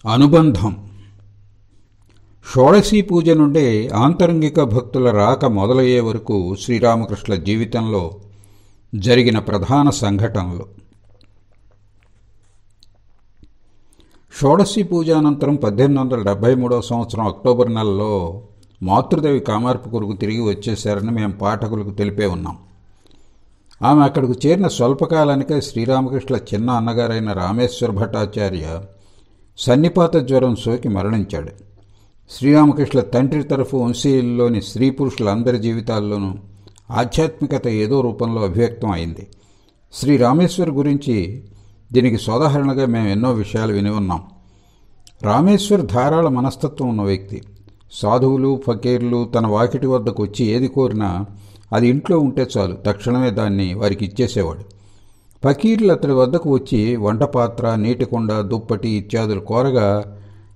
అనుబంధం. షోడశీ పూజ నుండి ఆంతరంగిక భక్తుల రాక మొదలయ్యే వరకు శ్రీరామకృష్ణుల జీవితంలో జరిగిన ప్రధాన సంఘటనలు. షోడశీ పూజ అనంతరం 1873 సంవత్సరం అక్టోబర్ నెలలో మాతృదేవి కామార్పుకూరుకు తిరిగి వచ్చేశారని మేము పాఠకులకు తెలిపే ఉన్నాం. ఆమె అక్కడికి చేరిన స్వల్పకాలానికే శ్రీరామకృష్ణుల చిన్న అన్నగారైన రామేశ్వర భట్టాచార్య సన్నిపాత జ్వరం సోకి మరణించాడు. శ్రీరామకృష్ణుల తండ్రి తరఫు వంశీయుల్లోని స్త్రీ పురుషులందరి జీవితాల్లోనూ ఆధ్యాత్మికత ఏదో రూపంలో అభివ్యక్తం అయింది. శ్రీ రామేశ్వర్ గురించి దీనికి సోదాహరణగా మేము ఎన్నో విషయాలు విని ఉన్నాం. రామేశ్వర్ ధారాళ మనస్తత్వం ఉన్న వ్యక్తి. సాధువులు, ఫకీర్లు తన వాకిటి వద్దకు వచ్చి ఏది కోరినా అది ఇంట్లో ఉంటే చాలు, తక్షణమే దాన్ని వారికి ఇచ్చేసేవాడు. ఫకీర్లు అతడి వద్దకు వచ్చి వంటపాత్ర, నీటి కుండ, దుప్పటి ఇత్యాదులు కోరగా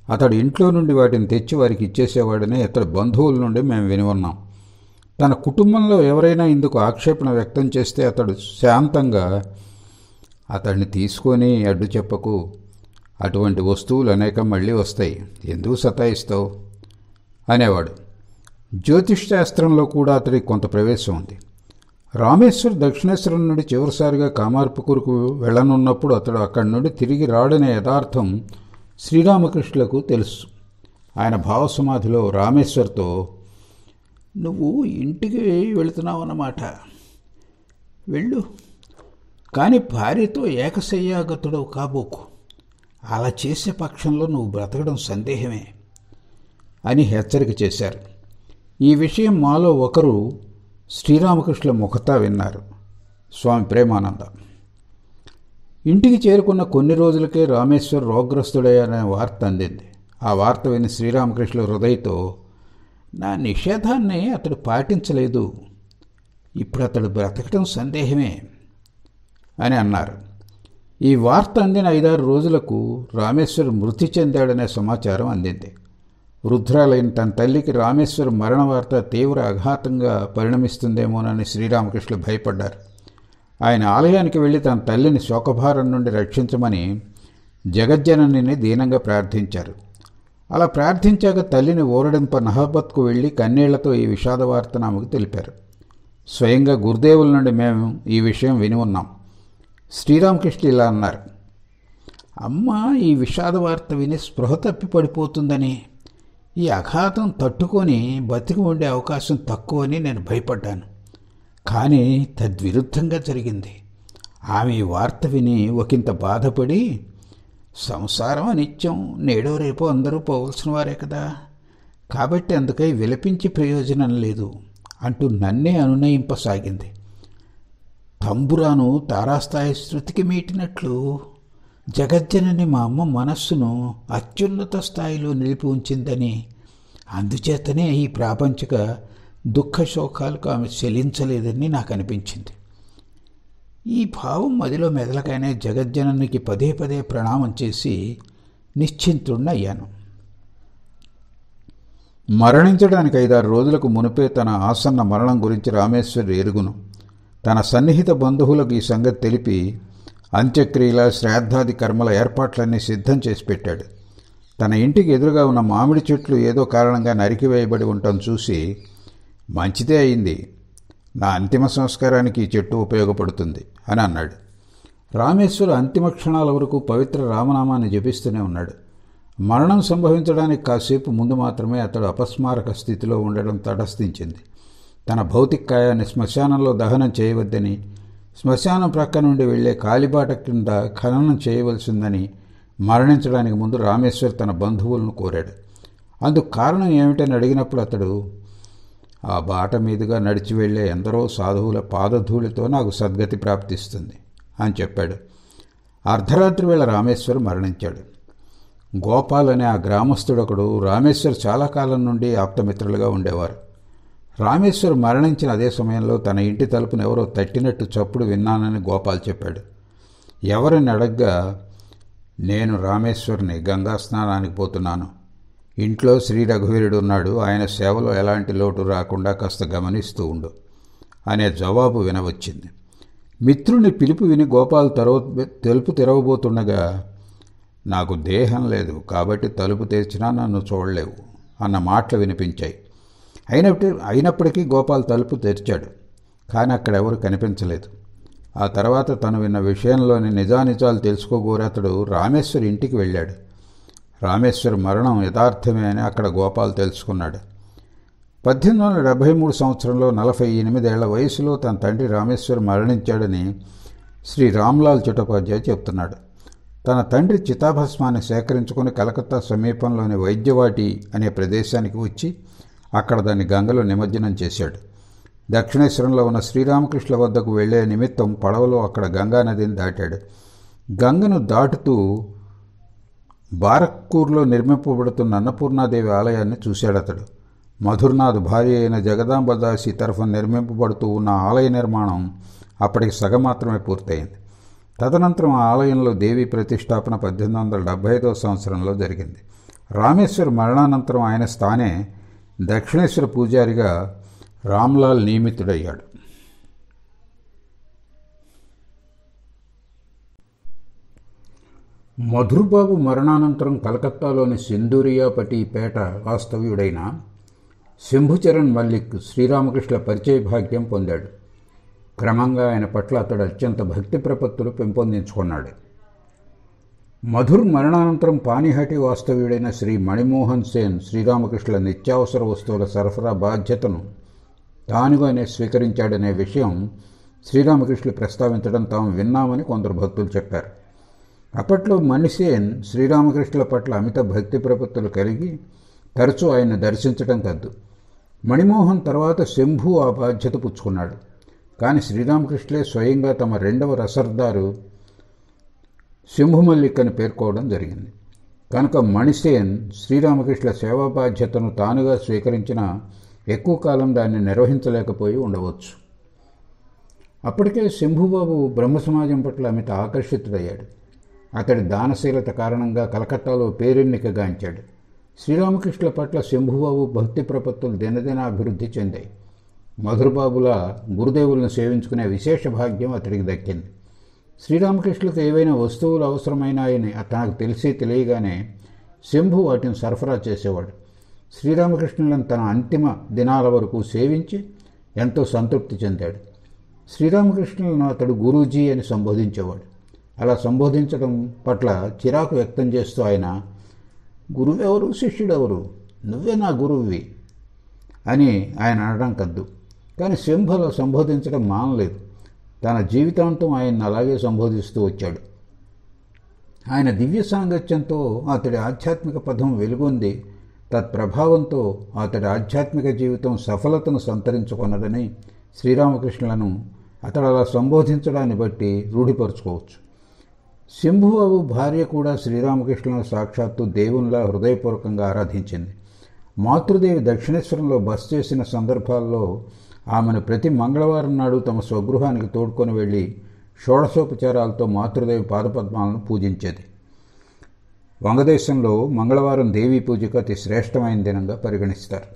అతడు ఇంట్లో నుండి వాటిని తెచ్చి వారికి ఇచ్చేసేవాడని అతడి బంధువుల నుండి మేము విని ఉన్నాం. తన కుటుంబంలో ఎవరైనా ఇందుకు ఆక్షేపణ వ్యక్తం చేస్తే అతడు శాంతంగా అతడిని తీసుకొని అడ్డు చెప్పకు, అటువంటి వస్తువులు అనేకం మళ్ళీ వస్తాయి, ఎందుకు సతాయిస్తావు అనేవాడు. జ్యోతిష్ శాస్త్రంలో కూడా అతడికి కొంత ప్రవేశం ఉంది. రామేశ్వర్ దక్షిణేశ్వరం నుండి చివరిసారిగా కామార్పుకూరుకు వెళ్లనున్నప్పుడు అతడు అక్కడి నుండి తిరిగి రాడనే యథార్థం శ్రీరామకృష్ణులకు తెలుసు. ఆయన భావసమాధిలో రామేశ్వర్తో, నువ్వు ఇంటికి వెళుతున్నావన్నమాట, వెళ్ళు, కానీ భార్యతో ఏకశయ్యాగతుడవు కాబోకు, అలా చేసే పక్షంలో నువ్వు బ్రతకడం సందేహమే అని హెచ్చరిక చేశారు. ఈ విషయం మాలో ఒకరు శ్రీరామకృష్ణుల ముఖతా విన్నారు, స్వామి ప్రేమానంద. ఇంటికి చేరుకున్న కొన్ని రోజులకే రామేశ్వర్ రోగ్రస్తుడయ్యారనే వార్త అందింది. ఆ వార్త విని శ్రీరామకృష్ణుల హృదయతో, నా నిషేధాన్ని అతడు పాటించలేదు, ఇప్పుడు అతడు బ్రతకటం సందేహమే అని అన్నారు. ఈ వార్త అందిన 5-6 రోజులకు రామేశ్వర్ మృతి చెందాడనే సమాచారం అందింది. వృద్ధురాలైన తన తల్లికి రామేశ్వర్ మరణ వార్త తీవ్ర అఘాతంగా పరిణమిస్తుందేమోనని శ్రీరామకృష్ణులు భయపడ్డారు. ఆయన ఆలయానికి వెళ్లి తన తల్లిని శోకభారం నుండి రక్షించమని జగజ్జననిని దీనంగా ప్రార్థించారు. అలా ప్రార్థించాక తల్లిని ఊరడింప నహబత్కు వెళ్లి కన్నీళ్లతో ఈ విషాద వార్తను ఆమెకు తెలిపారు. స్వయంగా గురుదేవుల నుండి మేము ఈ విషయం విని ఉన్నాం. శ్రీరామకృష్ణులు ఇలా అన్నారు, అమ్మ ఈ విషాద వార్త విని స్పృహ తప్పి పడిపోతుందని, ఈ అఘాతం తట్టుకొని బతికి ఉండే అవకాశం తక్కువని నేను భయపడ్డాను. కానీ తద్విరుద్ధంగా జరిగింది. ఆమె ఈ వార్త విని ఒకంత బాధపడి, సంసారం అనిత్యం, నేడో రేపో అందరూ పోవలసిన వారే కదా, కాబట్టి అందుకై విలపించి ప్రయోజనం లేదు అంటూ నన్నే అనునయింపసాగింది. తంబురాను తారాస్థాయి శృతికి మీటినట్లు జగజ్జనని మా అమ్మ మనస్సును అత్యున్నత స్థాయిలో నిలిపి ఉంచిందని, అందుచేతనే ఈ ప్రాపంచిక దుఃఖ శోకాలకు ఆమె చెలించలేదని నాకు అనిపించింది. ఈ భావం మదిలో మెదలగానే జగజ్జననికి పదే పదే ప్రణామం చేసి నిశ్చింతుణ్ణయ్యాను. మరణించడానికి 5-6 రోజులకు మునిపే తన ఆసన్న మరణం గురించి రామేశ్వర్ ఎరుగును. తన సన్నిహిత బంధువులకు ఈ సంగతి తెలిపి అంత్యక్రియల, శ్రాద్ధాది కర్మల ఏర్పాట్లన్నీ సిద్ధం చేసి పెట్టాడు. తన ఇంటికి ఎదురుగా ఉన్న మామిడి చెట్లు ఏదో కారణంగా నరికివేయబడి ఉండటం చూసి, మంచిదే అయింది, నా అంతిమ సంస్కారానికి ఈ చెట్టు ఉపయోగపడుతుంది అని అన్నాడు. రామేశ్వర్ అంతిమ క్షణాల వరకు పవిత్ర రామనామాన్ని జపిస్తూనే ఉన్నాడు. మరణం సంభవించడానికి కాసేపు ముందు మాత్రమే అతడు అపస్మారక స్థితిలో ఉండడం తటస్థించింది. తన భౌతిక కాయాన్ని శ్మశానంలో దహనం చేయవద్దని, శ్మశానం ప్రక్క నుండి వెళ్లే కాలిబాట కింద ఖననం చేయవలసిందని మరణించడానికి ముందు రామేశ్వర్ తన బంధువులను కోరాడు. అందుకు కారణం ఏమిటని అడిగినప్పుడు అతడు, ఆ బాట మీదుగా నడిచి వెళ్లే ఎందరో సాధువుల పాదధూళితో నాకు సద్గతి ప్రాప్తిస్తుంది అని చెప్పాడు. అర్ధరాత్రి వేళ రామేశ్వర్ మరణించాడు. గోపాల్ అనే ఆ గ్రామస్తుడొకడు రామేశ్వర్ చాలా కాలం నుండి ఆప్తమిత్రులుగా ఉండేవారు. రామేశ్వర్ మరణించిన అదే సమయంలో తన ఇంటి తలుపును ఎవరో తట్టినట్టు చప్పుడు విన్నానని గోపాల్ చెప్పాడు. ఎవరిని అడగ్గా, నేను రామేశ్వర్ని, గంగా స్నానానికి పోతున్నాను, ఇంట్లో శ్రీ రఘువీరుడు ఉన్నాడు, ఆయన సేవలో ఎలాంటి లోటు రాకుండా కాస్త గమనిస్తూ ఉండు అనే జవాబు వినవచ్చింది. మిత్రుని పిలుపు విని గోపాల్ తలుపు తెరవబోతుండగా, నాకు దేహం లేదు కాబట్టి తలుపు తెరిచినా నన్ను చూడలేవు అన్న మాటలు వినిపించాయి. అయినప్పటికీ గోపాల్ తలుపు తెరిచాడు. కానీ అక్కడెవరు కనిపించలేదు. ఆ తర్వాత తను విన్న విషయంలోని నిజానిజాలు తెలుసుకోగోరి అతడు రామేశ్వర్ ఇంటికి వెళ్ళాడు. రామేశ్వర్ మరణం యథార్థమే అని అక్కడ గోపాల్ తెలుసుకున్నాడు. 1873 సంవత్సరంలో 48 ఏళ్ల వయసులో తన తండ్రి రామేశ్వర్ మరణించాడని శ్రీ రామ్లాల్ చటోపాధ్యాయ చెప్తున్నాడు. తన తండ్రి చితాభస్మాన్ని సేకరించుకుని కలకత్తా సమీపంలోని వైద్యవాటి అనే ప్రదేశానికి వచ్చి అక్కడ దాన్ని గంగలో నిమజ్జనం చేశాడు. దక్షిణేశ్వరంలో ఉన్న శ్రీరామకృష్ణ వద్దకు వెళ్లే నిమిత్తం పడవలో అక్కడ గంగా నదిని దాటాడు. గంగను దాటుతూ బారక్కూర్లో నిర్మింపబడుతున్న అన్నపూర్ణాదేవి ఆలయాన్ని చూశాడతడు. మధుర్నాథ్ భార్య అయిన జగదాంబదాసి తరఫున నిర్మింపబడుతూ ఉన్న ఆలయ నిర్మాణం అప్పటికి సగం మాత్రమే పూర్తయింది. తదనంతరం ఆ ఆలయంలో దేవీ ప్రతిష్టాపన 1875 సంవత్సరంలో జరిగింది. రామేశ్వర్ మరణానంతరం ఆయన స్థానే దక్షిణేశ్వర పూజారిగా రామ్లాల్ నియమితుడయ్యాడు. మధుర్బాబు మరణానంతరం కలకత్తాలోని సింధూరియాపటి పేట వాస్తవ్యుడైన శంభుచరణ్ మల్లిక్ శ్రీరామకృష్ణ పరిచయ భాగ్యం పొందాడు. క్రమంగా ఆయన పట్ల అతడు అత్యంత భక్తి ప్రపత్తులు పెంపొందించుకున్నాడు. మధుర్ మరణానంతరం పానిహాటి వాస్తవ్యుడైన శ్రీ మణిమోహన్ సేన్ శ్రీరామకృష్ణ నిత్యావసర వస్తువుల సరఫరా బాధ్యతను తానుగానే స్వీకరించాడనే విషయం శ్రీరామకృష్ణ ప్రస్తావించడం తాము విన్నామని కొందరు భక్తులు చెప్పారు. అప్పట్లో మణిసేన్ శ్రీరామకృష్ణుల పట్ల అమిత భక్తి ప్రపత్తులు కలిగి తరచూ ఆయన్ని దర్శించడం కద్దు. మణిమోహన్ తర్వాత శంభు ఆ బాధ్యత పుచ్చుకున్నాడు. కానీ శ్రీరామకృష్ణులే స్వయంగా తమ రెండవ రసర్దారు శంభు మల్లిక్ అని పేర్కోవడం జరిగింది. కనుక మణిసేన్ శ్రీరామకృష్ణ సేవా బాధ్యతను తానుగా స్వీకరించిన ఎక్కువ కాలం దాన్ని నిర్వహించలేకపోయి ఉండవచ్చు. అప్పటికే శంభుబాబు బ్రహ్మ సమాజం పట్ల అమిత ఆకర్షితుడయ్యాడు. అతడి దానశీలత కారణంగా కలకత్తాలో పేరెన్నికగాంచాడు. శ్రీరామకృష్ణుల పట్ల శంభుబాబు భక్తి ప్రపత్తులు దినదిన అభివృద్ధి చెందాయి. మధురబాబుల గురుదేవులను సేవించుకునే విశేష భాగ్యం అతడికి దక్కింది. శ్రీరామకృష్ణులకు ఏవైనా వస్తువులు అవసరమైనాయని తనకు తెలియగానే శంభు వాటిని సరఫరా చేసేవాడు. శ్రీరామకృష్ణులను తన అంతిమ దినాల వరకు సేవించి ఎంతో సంతృప్తి చెందాడు. శ్రీరామకృష్ణులను అతడు గురూజీ అని సంబోధించేవాడు. అలా సంబోధించడం పట్ల చిరాకు వ్యక్తం చేస్తూ ఆయన, గురువెవరు శిష్యుడెవరు, నువ్వే నా గురువువి అని ఆయన అనడం కద్దు. కానీ శంభు అలా సంబోధించడం మానలేదు. తన జీవితాంతం ఆయన్ని అలాగే సంబోధిస్తూ వచ్చాడు. ఆయన దివ్య సాంగత్యంతో అతడి ఆధ్యాత్మిక పథం వెలుగొంది. తత్ప్రభావంతో అతడి ఆధ్యాత్మిక జీవితం సఫలతను సంతరించుకున్నదని శ్రీరామకృష్ణులను అతడు అలా సంబోధించడాన్ని బట్టి రూఢిపరుచుకోవచ్చు. శంభుబాబు భార్య కూడా శ్రీరామకృష్ణులను సాక్షాత్తు దేవునిలా హృదయపూర్వకంగా ఆరాధించింది. మాతృదేవి దక్షిణేశ్వరంలో బస చేసిన సందర్భాల్లో ఆమెను ప్రతి మంగళవారం నాడు తమ స్వగృహానికి తోడుకొని వెళ్లి షోడశోపచారాలతో మాతృదేవి పాదపద్మాలను పూజించేది. వంగదేశంలో మంగళవారం దేవీ పూజకు అతి శ్రేష్టమైన దినంగా పరిగణిస్తారు.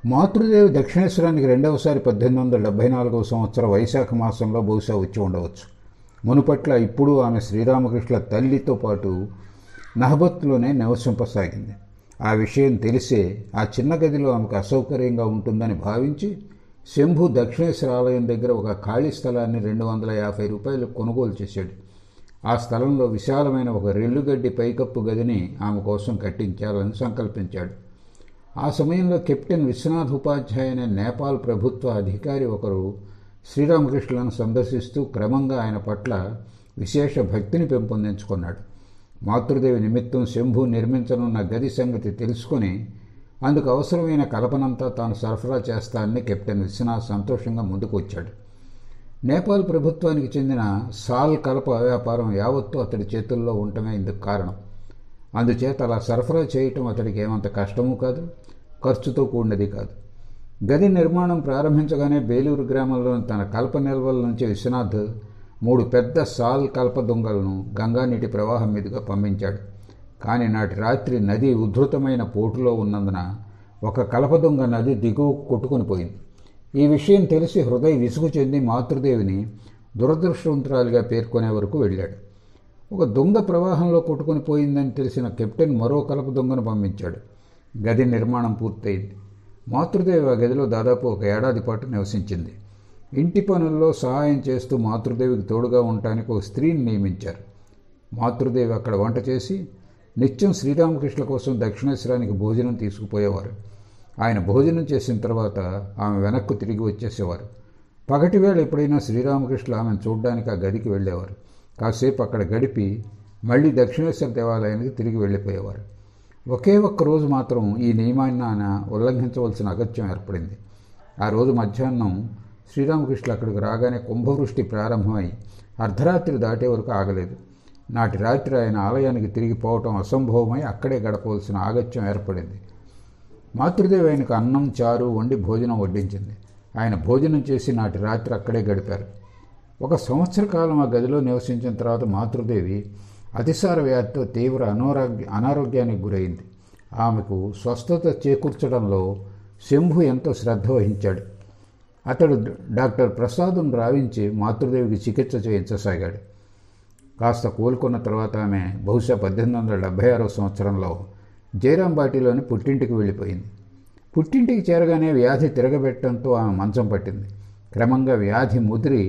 మాతృదేవి దక్షిణేశ్వరానికి రెండవసారి 1874 సంవత్సరం వైశాఖ మాసంలో బహుశా వచ్చి ఉండవచ్చు. మునుపట్ల ఇప్పుడు ఆమె శ్రీరామకృష్ణుల తల్లితో పాటు నహబత్లోనే నివసింపసాగింది. ఆ విషయం తెలిసే ఆ చిన్న గదిలో ఆమెకు అసౌకర్యంగా ఉంటుందని భావించి శంభు దక్షిణేశ్వర ఆలయం దగ్గర ఒక ఖాళీ స్థలాన్ని 250 రూపాయలు కొనుగోలు చేశాడు. ఆ స్థలంలో విశాలమైన ఒక రెల్లుగడ్డి పైకప్పు గదిని ఆమె కోసం కట్టించాలని సంకల్పించాడు. ఆ సమయంలో కెప్టెన్ విశ్వనాథ్ ఉపాధ్యాయ అనే నేపాల్ ప్రభుత్వ అధికారి ఒకరు శ్రీరామకృష్ణులను సందర్శిస్తూ క్రమంగా ఆయన పట్ల విశేష భక్తిని పెంపొందించుకున్నాడు. మాతృదేవి నిమిత్తం శంభు నిర్మించనున్న గది సంగతి తెలుసుకుని అందుకు అవసరమైన కలపనంతా తాను సరఫరా చేస్తానని కెప్టెన్ విశ్వనాథ్ సంతోషంగా ముందుకు వచ్చాడు. నేపాల్ ప్రభుత్వానికి చెందిన సాల్ కలప వ్యాపారం యావత్తు అతడి చేతుల్లో ఉండటమే ఇందుకు కారణం. అందుచేత అలా సరఫరా చేయటం అతడికి ఏమంత కష్టమూ కాదు, ఖర్చుతో కూడినది కాదు. గది నిర్మాణం ప్రారంభించగానే బేలూరు గ్రామంలోని తన కలప నిల్వల నుంచి విశ్వనాథ్ 3 పెద్ద సాల్ కలప దొంగలను గంగానీటి ప్రవాహం మీదుగా పంపించాడు. కానీ నాటి రాత్రి నది ఉధృతమైన పోటులో ఉన్నందున ఒక కలప దొంగ నది దిగువ కొట్టుకుని పోయింది. ఈ విషయం తెలిసి హృదయ విసుగు చెంది మాతృదేవిని దురదృష్టవంతురాలిగా పేర్కొనే వరకు వెళ్ళాడు. ఒక దొంగ ప్రవాహంలో కొట్టుకొని పోయిందని తెలిసిన కెప్టెన్ మరో కలప దొంగను పంపించాడు. గది నిర్మాణం పూర్తయింది. మాతృదేవి ఆ గదిలో దాదాపు ఒక ఏడాది పాటు నివసించింది. ఇంటి పనుల్లో సహాయం చేస్తూ మాతృదేవికి తోడుగా ఉండటానికి ఒక స్త్రీని నియమించారు. మాతృదేవి అక్కడ వంట చేసి నిత్యం శ్రీరామకృష్ణ కోసం దక్షిణేశ్వరానికి భోజనం తీసుకుపోయేవారు. ఆయన భోజనం చేసిన తర్వాత ఆమె వెనక్కు తిరిగి వచ్చేసేవారు. పగటివేళ ఎప్పుడైనా శ్రీరామకృష్ణ ఆమెను చూడడానికి ఆ గదికి వెళ్ళేవారు. కాసేపు అక్కడ గడిపి మళ్ళీ దక్షిణేశ్వర దేవాలయానికి తిరిగి వెళ్ళిపోయేవారు. ఒకే ఒక్క రోజు మాత్రం ఈ నియమాన్ని ఆయన ఉల్లంఘించవలసిన అగత్యం ఏర్పడింది. ఆ రోజు మధ్యాహ్నం శ్రీరామకృష్ణ అక్కడికి రాగానే కుంభవృష్టి ప్రారంభమై అర్ధరాత్రి దాటే వరకు ఆగలేదు. నాటి రాత్రి ఆయన ఆలయానికి తిరిగి పోవటం అసంభవమై అక్కడే గడపవలసిన ఆగత్యం ఏర్పడింది. మాతృదేవి ఆయనకు అన్నం చారు వండి భోజనం వడ్డించింది. ఆయన భోజనం చేసి నాటి రాత్రి అక్కడే గడిపారు. 1 సంవత్సర కాలం ఆ గదిలో నివసించిన తర్వాత మాతృదేవి అతిసార వ్యాధితో తీవ్ర అనారోగ్యానికి గురైంది. ఆమెకు స్వస్థత చేకూర్చడంలో శంభు ఎంతో శ్రద్ధ వహించాడు. అతడు డాక్టర్ ప్రసాద్ను రావించి మాతృదేవికి చికిత్స చేయించసాగాడు. కాస్త కోలుకున్న తర్వాత ఆమె బహుశా 1876 సంవత్సరంలో జైరాంబాటిలోని పుట్టింటికి వెళ్ళిపోయింది. పుట్టింటికి చేరగానే వ్యాధి తిరగబెట్టడంతో ఆమె మంచం పట్టింది. క్రమంగా వ్యాధి ముదిరి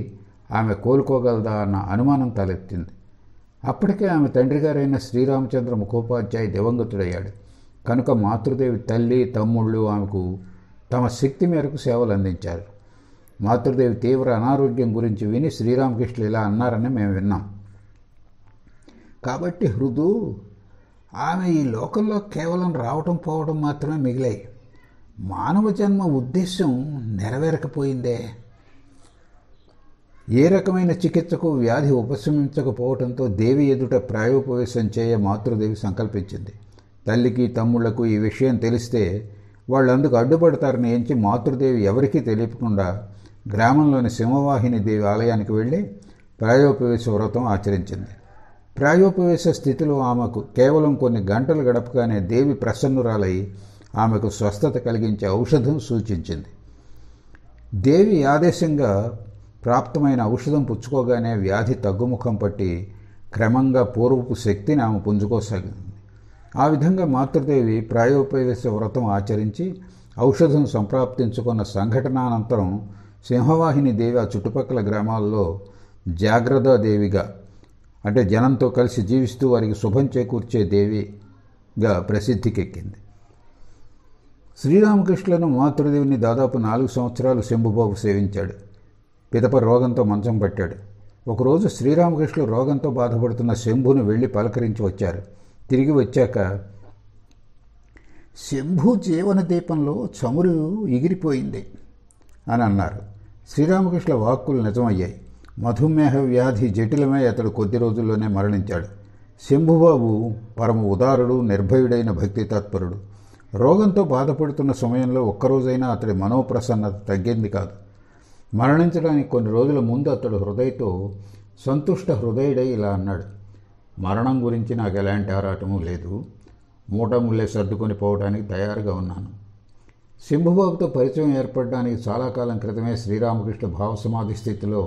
ఆమె కోలుకోగలదా అన్న అనుమానం తలెత్తింది. అప్పటికే ఆమె తండ్రి గారైన శ్రీరామచంద్ర ముఖోపాధ్యాయ దివంగతుడయ్యాడు. కనుక మాతృదేవి తల్లి తమ్ముళ్ళు ఆమెకు తమ శక్తి మేరకు సేవలు అందించారు. మాతృదేవి తీవ్ర అనారోగ్యం గురించి విని శ్రీరామకృష్ణ ఇలా అన్నారని మేము విన్నాం. కాబట్టి హృదు ఆమె ఈ లోకంలో కేవలం రావటం పోవడం మాత్రమే మిగిలాయి. మానవ జన్మ ఉద్దేశం నెరవేరకపోయిందే. ఏ రకమైన చికిత్సకు వ్యాధి ఉపశమించకపోవడంతో దేవి ఎదుట ప్రాయోపవేశం చేయ మాతృదేవి సంకల్పించింది. తల్లికి తమ్ముళ్లకు ఈ విషయం తెలిస్తే వాళ్ళందుకు అడ్డుపడతారని ఎంచి మాతృదేవి ఎవరికీ తెలియకుండా గ్రామంలోని సింహవాహిని దేవి ఆలయానికి వెళ్ళి ప్రాయోపవేశ వ్రతం ఆచరించింది. ప్రాయోపవేశ స్థితిలో ఆమెకు కేవలం కొన్ని గంటలు గడపగానే దేవి ప్రసన్నురాలై ఆమెకు స్వస్థత కలిగించే ఔషధం సూచించింది. దేవి ఆదేశంగా ప్రాప్తమైన ఔషధం పుచ్చుకోగానే వ్యాధి తగ్గుముఖం పట్టి క్రమంగా పూర్వపు శక్తిని ఆమె పుంజుకోసాగింది. ఆ విధంగా మాతృదేవి ప్రాయోపవేశ వ్రతం ఆచరించి ఔషధం సంప్రాప్తించుకున్న సంఘటనానంతరం సింహవాహిని దేవి ఆ చుట్టుపక్కల గ్రామాల్లో జాగ్రత్తాదేవిగా అంటే జనంతో కలిసి జీవిస్తూ వారికి శుభం చేకూర్చే దేవిగా ప్రసిద్ధికెక్కింది. శ్రీరామకృష్ణులను మాతృదేవిని దాదాపు 4 సంవత్సరాలు శంభుబాబు సేవించాడు. పిదప రోగంతో మంచం పట్టాడు. ఒకరోజు శ్రీరామకృష్ణులు రోగంతో బాధపడుతున్న శంభును వెళ్ళి పలకరించి వచ్చారు. తిరిగి వచ్చాక శంభు జీవన దీపంలో చమురు ఎగిరిపోయింది అని అన్నారు. శ్రీరామకృష్ణ వాక్కులు నిజమయ్యాయి. మధుమేహ వ్యాధి జటిలమై అతడు కొద్ది రోజుల్లోనే మరణించాడు. శంభుబాబు పరమ ఉదారుడు, నిర్భయుడైన భక్తి తత్పరుడు. రోగంతో బాధపడుతున్న సమయంలో ఒక్కరోజైనా అతడి మనోప్రసన్నత తగ్గింది కాదు. మరణించడానికి కొన్ని రోజుల ముందు అతడు హృదయతో సంతుష్ట హృదయుడై ఇలా అన్నాడు: మరణం గురించి నాకు ఎలాంటి ఆరాటము లేదు. మూటముళ్ళే సర్దుకొని పోవడానికి తయారుగా ఉన్నాను. శంభుబాబుతో పరిచయం ఏర్పడడానికి చాలా కాలం క్రితమే శ్రీరామకృష్ణ భావసమాధి స్థితిలో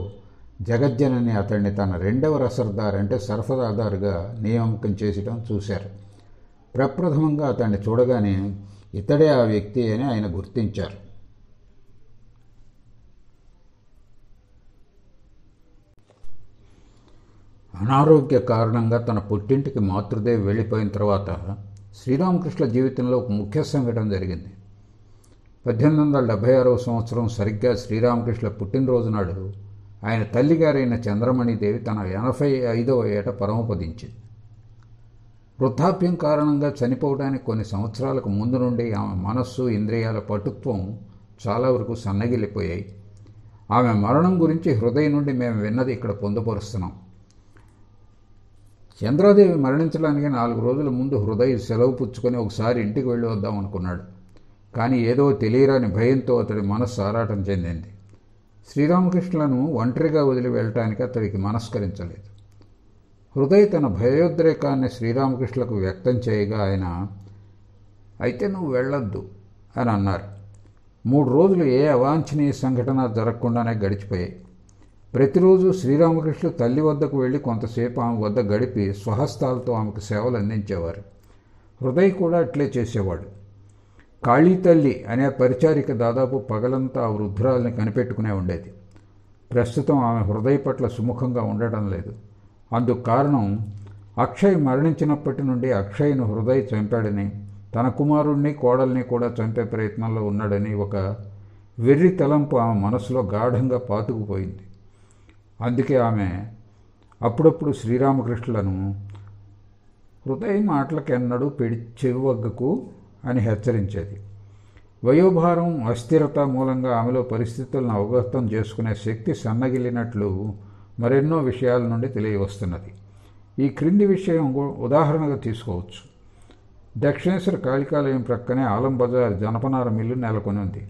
జగజ్జనని అతన్ని తన 2వ రసర్దార్ అంటే సరఫరాదారుగా నియామకం చేసడం చూశారు. ప్రప్రథమంగా అతన్ని చూడగానే ఇతడే ఆ వ్యక్తి అని ఆయన గుర్తించారు. అనారోగ్య కారణంగా తన పుట్టింటికి మాతృదేవి వెళ్ళిపోయిన తర్వాత శ్రీరామకృష్ణ జీవితంలో ఒక ముఖ్య సంఘటన జరిగింది. 1876 సంవత్సరం సరిగ్గా శ్రీరామకృష్ణ పుట్టినరోజు నాడు ఆయన తల్లిగారైన చంద్రమణిదేవి తన 85వ ఏట పరమపదించింది. వృద్ధాప్యం కారణంగా చనిపోవడానికి కొన్ని సంవత్సరాలకు ముందు నుండి ఆమె మనస్సు, ఇంద్రియాల పటుత్వం చాలా వరకు సన్నగిల్లిపోయాయి. ఆమె మరణం గురించి హృదయం నుండి మేము విన్నది ఇక్కడ పొందుపరుస్తున్నాం. చంద్రాదేవి మరణించడానికి 4 రోజుల ముందు హృదయ సెలవు పుచ్చుకొని ఒకసారి ఇంటికి వెళ్ళి వద్దాం అనుకున్నాడు. కానీ ఏదో తెలియరాని భయంతో అతడి మనస్సు ఆరాటం చెందింది. శ్రీరామకృష్ణులను ఒంటరిగా వదిలి వెళ్ళటానికి అతడికి మనస్కరించలేదు. హృదయ తన భయోద్రేకాన్ని శ్రీరామకృష్ణులకు వ్యక్తం చేయగా ఆయన అయితే నువ్వు వెళ్ళొద్దు అని అన్నారు. 3 రోజులు ఏ అవాంఛనీయ సంఘటన జరగకుండానే గడిచిపోయాయి. ప్రతిరోజు శ్రీరామకృష్ణులు తల్లి వద్దకు వెళ్ళి కొంతసేపు ఆమె వద్ద గడిపి స్వహస్తాలతో ఆమెకు సేవలు అందించేవారు. హృదయ్ కూడా అట్లే చేసేవాడు. కాళీ తల్లి అనే పరిచారిక దాదాపు పగలంతా ఆ వృద్ధురాల్ని కనిపెట్టుకునే ఉండేది. ప్రస్తుతం ఆమె హృదయ్ పట్ల సుముఖంగా ఉండటం లేదు. అందుకు కారణం అక్షయ్ మరణించినప్పటి నుండి అక్షయ్ను హృదయ్ చంపాడని, తన కుమారుణ్ణి కోడల్ని కూడా చంపే ప్రయత్నంలో ఉన్నాడని ఒక వెర్రి తలంపు ఆమె మనసులో గాఢంగా పాతుకుపోయింది. అందుకే ఆమె అప్పుడప్పుడు శ్రీరామకృష్ణులను హృదయ మాటలకెన్నడూ చెవివగ్గకు అని హెచ్చరించేది. వయోభారం, అస్థిరత మూలంగా ఆమెలో పరిస్థితులను అవగతం చేసుకునే శక్తి సన్నగిల్లినట్లు మరెన్నో విషయాల నుండి తెలియవస్తున్నది. ఈ క్రింది విషయం ఉదాహరణగా తీసుకోవచ్చు. దక్షిణేశ్వర కాళికాలయం ప్రక్కనే ఆలం బజార్ జనపనార మిల్లు నెలకొని ఉంది.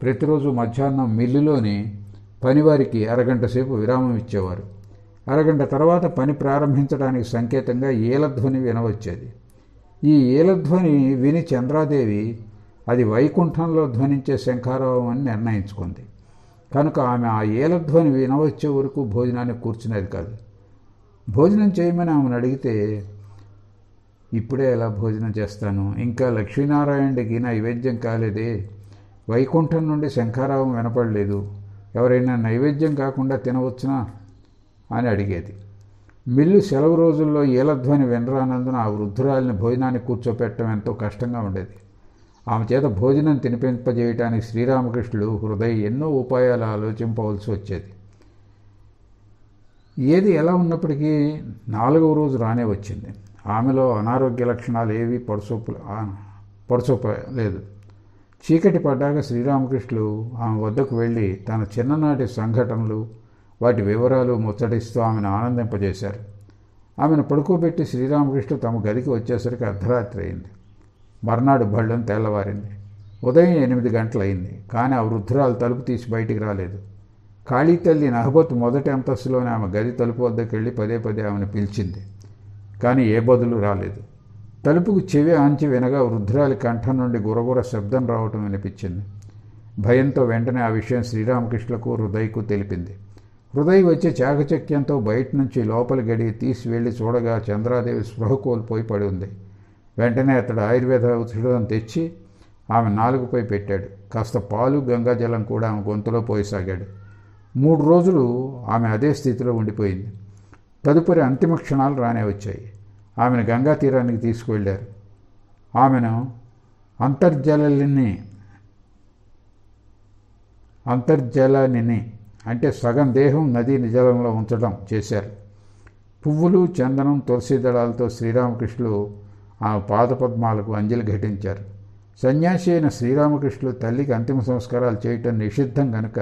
ప్రతిరోజు మధ్యాహ్నం మిల్లులోని పనివారికి అరగంట సేపు విరామం ఇచ్చేవారు. అరగంట తర్వాత పని ప్రారంభించడానికి సంకేతంగా ఏలధ్వని వినవచ్చేది. ఈ ఏలధ్వని విని చంద్రాదేవి అది వైకుంఠంలో ధ్వనించే శంఖారావం అని నిర్ణయించుకుంది. కనుక ఆమె ఆ ఏలధ్వని వినవచ్చే వరకు భోజనానికి కూర్చునేది కాదు. భోజనం చేయమని ఆమెను అడిగితే, ఇప్పుడే ఎలా భోజనం చేస్తాను, ఇంకా లక్ష్మీనారాయణుడికి నైవేద్యం కాలేదే, వైకుంఠం నుండి శంఖారావం వినపడలేదు, ఎవరైనా నైవేద్యం కాకుండా తినవచ్చునా అని అడిగేది. మిల్లు సెలవు రోజుల్లో ఏలధ్వని వినరానందున ఆ వృద్ధురాలిని భోజనానికి కూర్చోపెట్టడం ఎంతో కష్టంగా ఉండేది. ఆమె చేత భోజనం తినిపింపజేయటానికి శ్రీరామకృష్ణుడు హృదయ్ ఎన్నో ఉపాయాలు ఆలోచింపవలసి వచ్చేది. ఏది ఎలా ఉన్నప్పటికీ 4వ రోజు రానే వచ్చింది. ఆమెలో అనారోగ్య లక్షణాలు ఏవీ పడుచోపలేదు. చీకటి పడ్డాక శ్రీరామకృష్ణులు ఆమె వద్దకు వెళ్ళి తన చిన్ననాటి సంఘటనలు, వాటి వివరాలు ముచ్చటిస్తూ ఆమెను ఆనందింపజేశారు. ఆమెను పడుకోబెట్టి శ్రీరామకృష్ణుడు తమ గదికి వచ్చేసరికి అర్ధరాత్రి అయింది. మర్నాడు బళ్ళం తెల్లవారింది. ఉదయం 8 గంటలయింది. కానీ ఆ వృద్ధురాలు తలుపు తీసి బయటికి రాలేదు. కాళీ తల్లి నహబత్ మొదటి అంతస్తులోనే ఆమె గది తలుపు వద్దకు వెళ్ళి పదే ఆమెను పిలిచింది. కానీ ఏ బదులు రాలేదు. తలుపుకు చెవి ఆంచి వినగా వృద్ధురాలి కంఠం నుండి గురగుర శబ్దం రావటం వినిపించింది. భయంతో వెంటనే ఆ విషయం శ్రీరామకృష్ణులకు హృదయ్కు తెలిపింది. హృదయ్ వచ్చి చాకచక్యంతో బయట నుంచి లోపలి గడి తీసి వెళ్ళి చూడగా చంద్రాదేవి స్పృహ కోల్పోయి పడి ఉంది. వెంటనే అతడు ఆయుర్వేద ఔషధం తెచ్చి ఆమె నాలుగుపై పెట్టాడు. కాస్త పాలు, గంగాజలం కూడా ఆమె గొంతులో పోయసాగాడు. 3 రోజులు ఆమె అదే స్థితిలో ఉండిపోయింది. తదుపరి అంతిమ క్షణాలు రానే వచ్చాయి. ఆమెను గంగా తీరానికి తీసుకువెళ్ళారు. ఆమెను అంతర్జలనిని అంటే సగం దేహం నదీ జలంలో ఉంచడం చేశారు. పువ్వులు, చందనం, తులసి దళాలతో శ్రీరామకృష్ణులు ఆమె పాదపద్మాలకు అంజలి ఘటించారు. సన్యాసి అయిన శ్రీరామకృష్ణులు తల్లికి అంతిమ సంస్కారాలు చేయటం నిషిద్ధం కనుక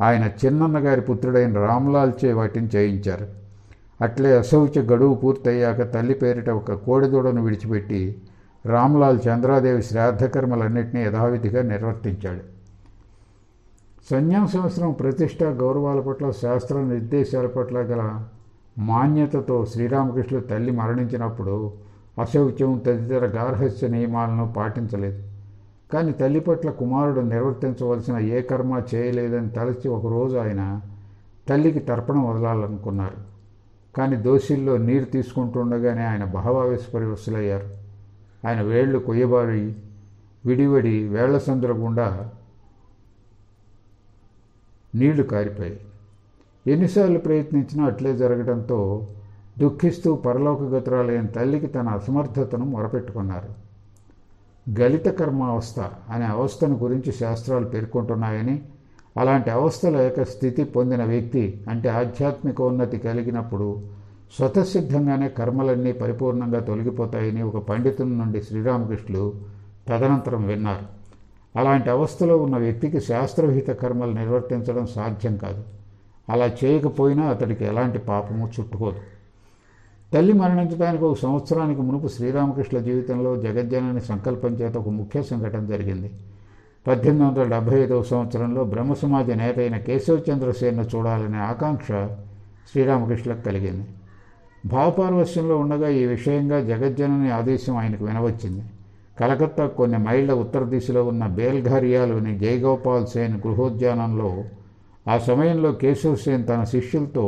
ఆయన చిన్నన్నగారి పుత్రుడైన రామ్లాల్చే వాటిని చేయించారు. అట్లే అశౌచ గడువు పూర్తయ్యాక తల్లి పేరిట ఒక కోడిదూడను విడిచిపెట్టి రామ్లాల్ చంద్రాదేవి శ్రాద్ధకర్మలన్నింటినీ యథావిధిగా నిర్వర్తించాడు. సన్యాసాశ్రమం ప్రతిష్ట, గౌరవాల పట్ల, శాస్త్ర నిర్దేశాల పట్ల గల మాన్యతతో శ్రీరామకృష్ణులు తల్లి మరణించినప్పుడు అశౌచం తదితర గార్హస్థ్య నియమాలను పాటించలేదు. కానీ తల్లి పట్ల కుమారుడు నిర్వర్తించవలసిన ఏ కర్మ చేయలేదని తలచి ఒకరోజు ఆయన తల్లికి తర్పణం వదలాలనుకున్నారు. కానీ దోసిల్లో నీరు తీసుకుంటుండగానే ఆయన భావావేశపరివశులయ్యారు. ఆయన వేళ్లు కొయ్యబారి విడివడి వేళ్ల సందుల గుండా నీళ్లు కారిపోయాయి. ఎన్నిసార్లు ప్రయత్నించినా అట్లే జరగడంతో దుఃఖిస్తూ పరలోకగతురాలైన తల్లికి తన అసమర్థతను మొరపెట్టుకున్నారు. గలిత కర్మావస్థ అనే అవస్థను గురించి శాస్త్రాలు పేర్కొంటున్నాయని, అలాంటి అవస్థల యొక్క స్థితి పొందిన వ్యక్తి అంటే ఆధ్యాత్మిక ఉన్నతి కలిగినప్పుడు స్వతసిద్ధంగానే కర్మలన్నీ పరిపూర్ణంగా తొలగిపోతాయని ఒక పండితుని నుండి శ్రీరామకృష్ణులు తదనంతరం విన్నారు. అలాంటి అవస్థలో ఉన్న వ్యక్తికి శాస్త్రవిహిత కర్మలు నిర్వర్తించడం సాధ్యం కాదు. అలా చేయకపోయినా అతడికి ఎలాంటి పాపము చుట్టుకోదు. తల్లి మరణించడానికి 1 సంవత్సరానికి మునుపు శ్రీరామకృష్ణుల జీవితంలో జగజ్జనని సంకల్పం చేత ఒక ముఖ్య సంఘటన జరిగింది. 1875వ సంవత్సరంలో బ్రహ్మసమాజ నేత అయిన కేశవచంద్రసేన్ను చూడాలనే ఆకాంక్ష శ్రీరామకృష్ణులకు కలిగింది. భావపారవశ్యంలో ఉండగా ఈ విషయంగా జగజ్జనని ఆదేశం ఆయనకు వినవచ్చింది. కలకత్తా కొన్ని మైళ్ళ ఉత్తర దిశలో ఉన్న బేల్ఘారియాలోని జయగోపాల్ సేన్ గృహోద్యానంలో ఆ సమయంలో కేశవ్ సేన్ తన శిష్యులతో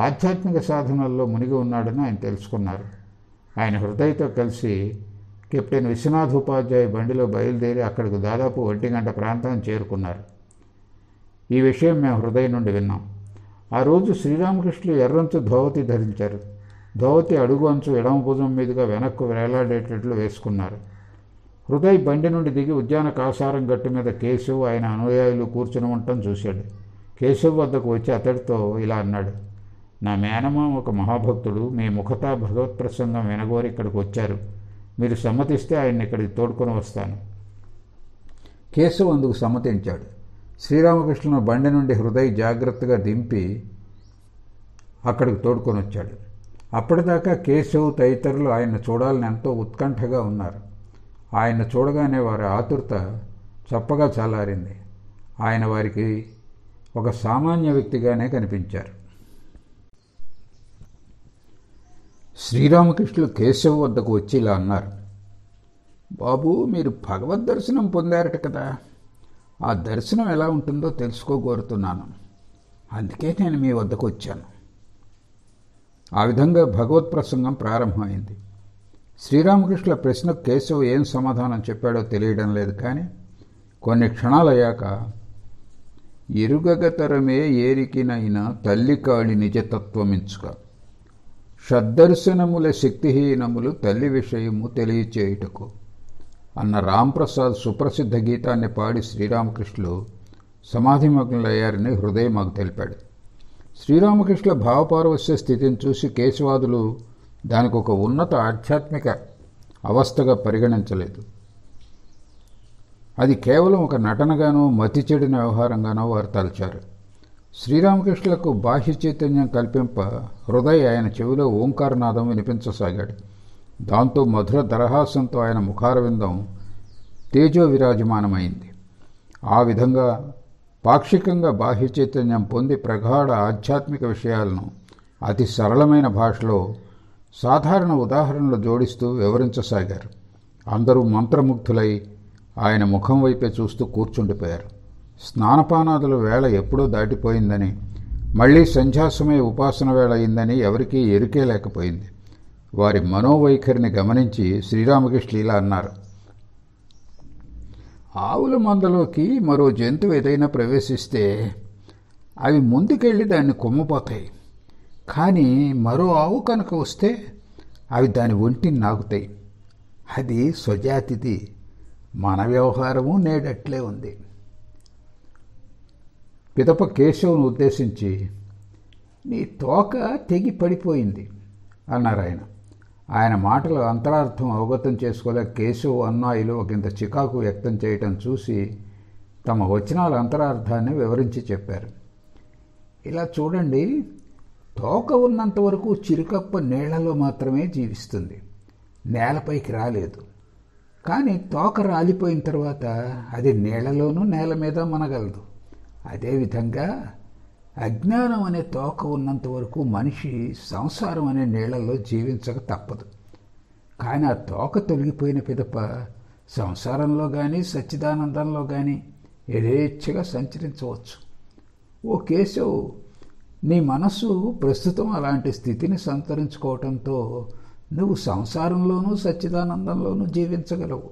ఆధ్యాత్మిక సాధనల్లో మునిగి ఉన్నాడని ఆయన తెలుసుకున్నారు. ఆయన హృదయ్తో కలిసి కెప్టెన్ విశ్వనాథ్ ఉపాధ్యాయ బండిలో బయలుదేరి అక్కడికి దాదాపు 1 గంట ప్రాంతాన్ని చేరుకున్నారు. ఈ విషయం మేము హృదయ నుండి విన్నాం. ఆ రోజు శ్రీరామకృష్ణులు ఎర్రంచు ధోవతి ధరించారు. ధోవతి అడుగు అంచు ఎడమ భుజం మీదుగా వెనక్కు వేలాడేటట్లు వేసుకున్నారు. హృదయ్ బండి నుండి దిగి ఉద్యాన కాసారం గట్టు మీద కేశవ్ ఆయన అనుయాయులు కూర్చుని ఉండటం చూశాడు. కేశవ్ వద్దకు వచ్చి అతడితో ఇలా అన్నాడు: నా మేనమామ ఒక మహాభక్తుడు మీ ముఖతా భగవత్ ప్రసంగం వినగోరి ఇక్కడికి వచ్చారు. మీరు సమ్మతిస్తే ఆయన్ని ఇక్కడికి తోడుకొని వస్తాను. కేశవ్ అందుకు సమ్మతించాడు. శ్రీరామకృష్ణుని బండి నుండి హృదయ్ జాగ్రత్తగా దింపి అక్కడికి తోడుకొని వచ్చాడు. అప్పటిదాకా కేశవ్ తదితరులు ఆయన చూడాలని ఎంతో ఉత్కంఠగా ఉన్నారు. ఆయన చూడగానే వారి ఆతురత చప్పగా చల్లారింది. ఆయన వారికి ఒక సామాన్య వ్యక్తిగానే కనిపించారు. శ్రీరామకృష్ణులు కేశవ్ వద్దకు వచ్చి ఇలా అన్నారు: బాబు, మీరు భగవద్ దర్శనం పొందారట కదా, ఆ దర్శనం ఎలా ఉంటుందో తెలుసుకోగోరుతున్నాను. అందుకే నేను మీ వద్దకు వచ్చాను. ఆ విధంగా భగవత్ ప్రసంగం ప్రారంభమైంది. శ్రీరామకృష్ణుల ప్రశ్నకు కేశవ్ ఏం సమాధానం చెప్పాడో తెలియడం లేదు. కానీ కొన్ని క్షణాలయ్యాక, ఎరుగగతరమే ఏరికినైనా తల్లికాళి నిజతత్వమించుక, షద్దర్శనముల శక్తిహీనములు తల్లి విషయము తెలియచేయుటకు అన్న రాంప్రసాద్ సుప్రసిద్ధ గీతాన్ని పాడి శ్రీరామకృష్ణులు సమాధిమగ్నులయ్యారని హృదయ్ మాకు తెలిపాడు. శ్రీరామకృష్ణుల భావపారవస్య స్థితిని చూసి కేశవాదులు దానికి ఒక ఉన్నత ఆధ్యాత్మిక అవస్థగా పరిగణించలేదు. అది కేవలం ఒక నటనగానో మతి చెడిన వ్యవహారంగానో వారు తలచారు. శ్రీరామకృష్ణులకు బాహ్య చైతన్యం కల్పింప హృదయ్ ఆయన చెవిలో ఓంకారనాదం వినిపించసాగాడు. దాంతో మధుర దరహాసంతో ఆయన ముఖారవిందం తేజో విరాజమానమైంది. ఆ విధంగా పాక్షికంగా బాహ్య చైతన్యం పొంది ప్రగాఢ ఆధ్యాత్మిక విషయాలను అతి సరళమైన భాషలో సాధారణ ఉదాహరణలు జోడిస్తూ వివరించసాగారు. అందరూ మంత్రముగ్ధులై ఆయన ముఖం వైపే చూస్తూ కూర్చుండిపోయారు. స్నానపానాదుల వేళ ఎప్పుడో దాటిపోయిందని, మళ్లీ సంధ్యాసమయ ఉపాసన వేళ అయిందని ఎవరికీ ఎరుకే లేకపోయింది. వారి మనోవైఖరిని గమనించి శ్రీరామకృష్ణులు ఇలా అన్నారు: ఆవుల మందలోకి మరో జంతువు ఏదైనా ప్రవేశిస్తే అవి ముందుకెళ్ళి దాన్ని కొమ్మపోతాయి. కానీ మరో ఆవు కనుక వస్తే అవి దాని ఒంటిని నాకుతాయి. అది స్వజాతిది. మన వ్యవహారము నేడట్లే ఉంది. పిదప కేశవును ఉద్దేశించి, నీ తోక తెగి పడిపోయింది అన్నారు ఆయన. ఆయన మాటల అంతరార్థం అవగతం చేసుకోలేక కేశవ్ అన్నాయిలు ఒకంత చికాకు వ్యక్తం చేయటం చూసి తమ వచనాల అంతరార్థాన్ని వివరించి చెప్పారు. ఇలా చూడండి, తోక ఉన్నంత వరకు చిరుకప్ప నీళ్లలో మాత్రమే జీవిస్తుంది, నేలపైకి రాలేదు. కానీ తోక రాలిపోయిన తర్వాత అది నీళ్లలోనూ నేల మీద మనగలదు. అదేవిధంగా అజ్ఞానం అనే తోక ఉన్నంత వరకు మనిషి సంసారం అనే నీళ్లలో జీవించక తప్పదు. కానీ ఆ తోక తొలగిపోయిన పిదప సంసారంలో కానీ సచ్చిదానందంలో కానీ యథేచ్ఛగా సంచరించవచ్చు. ఓ కేశవ్, నీ మనస్సు ప్రస్తుతం అలాంటి స్థితిని సంతరించుకోవటంతో నువ్వు సంసారంలోనూ సచ్చిదానందంలోనూ జీవించగలవు.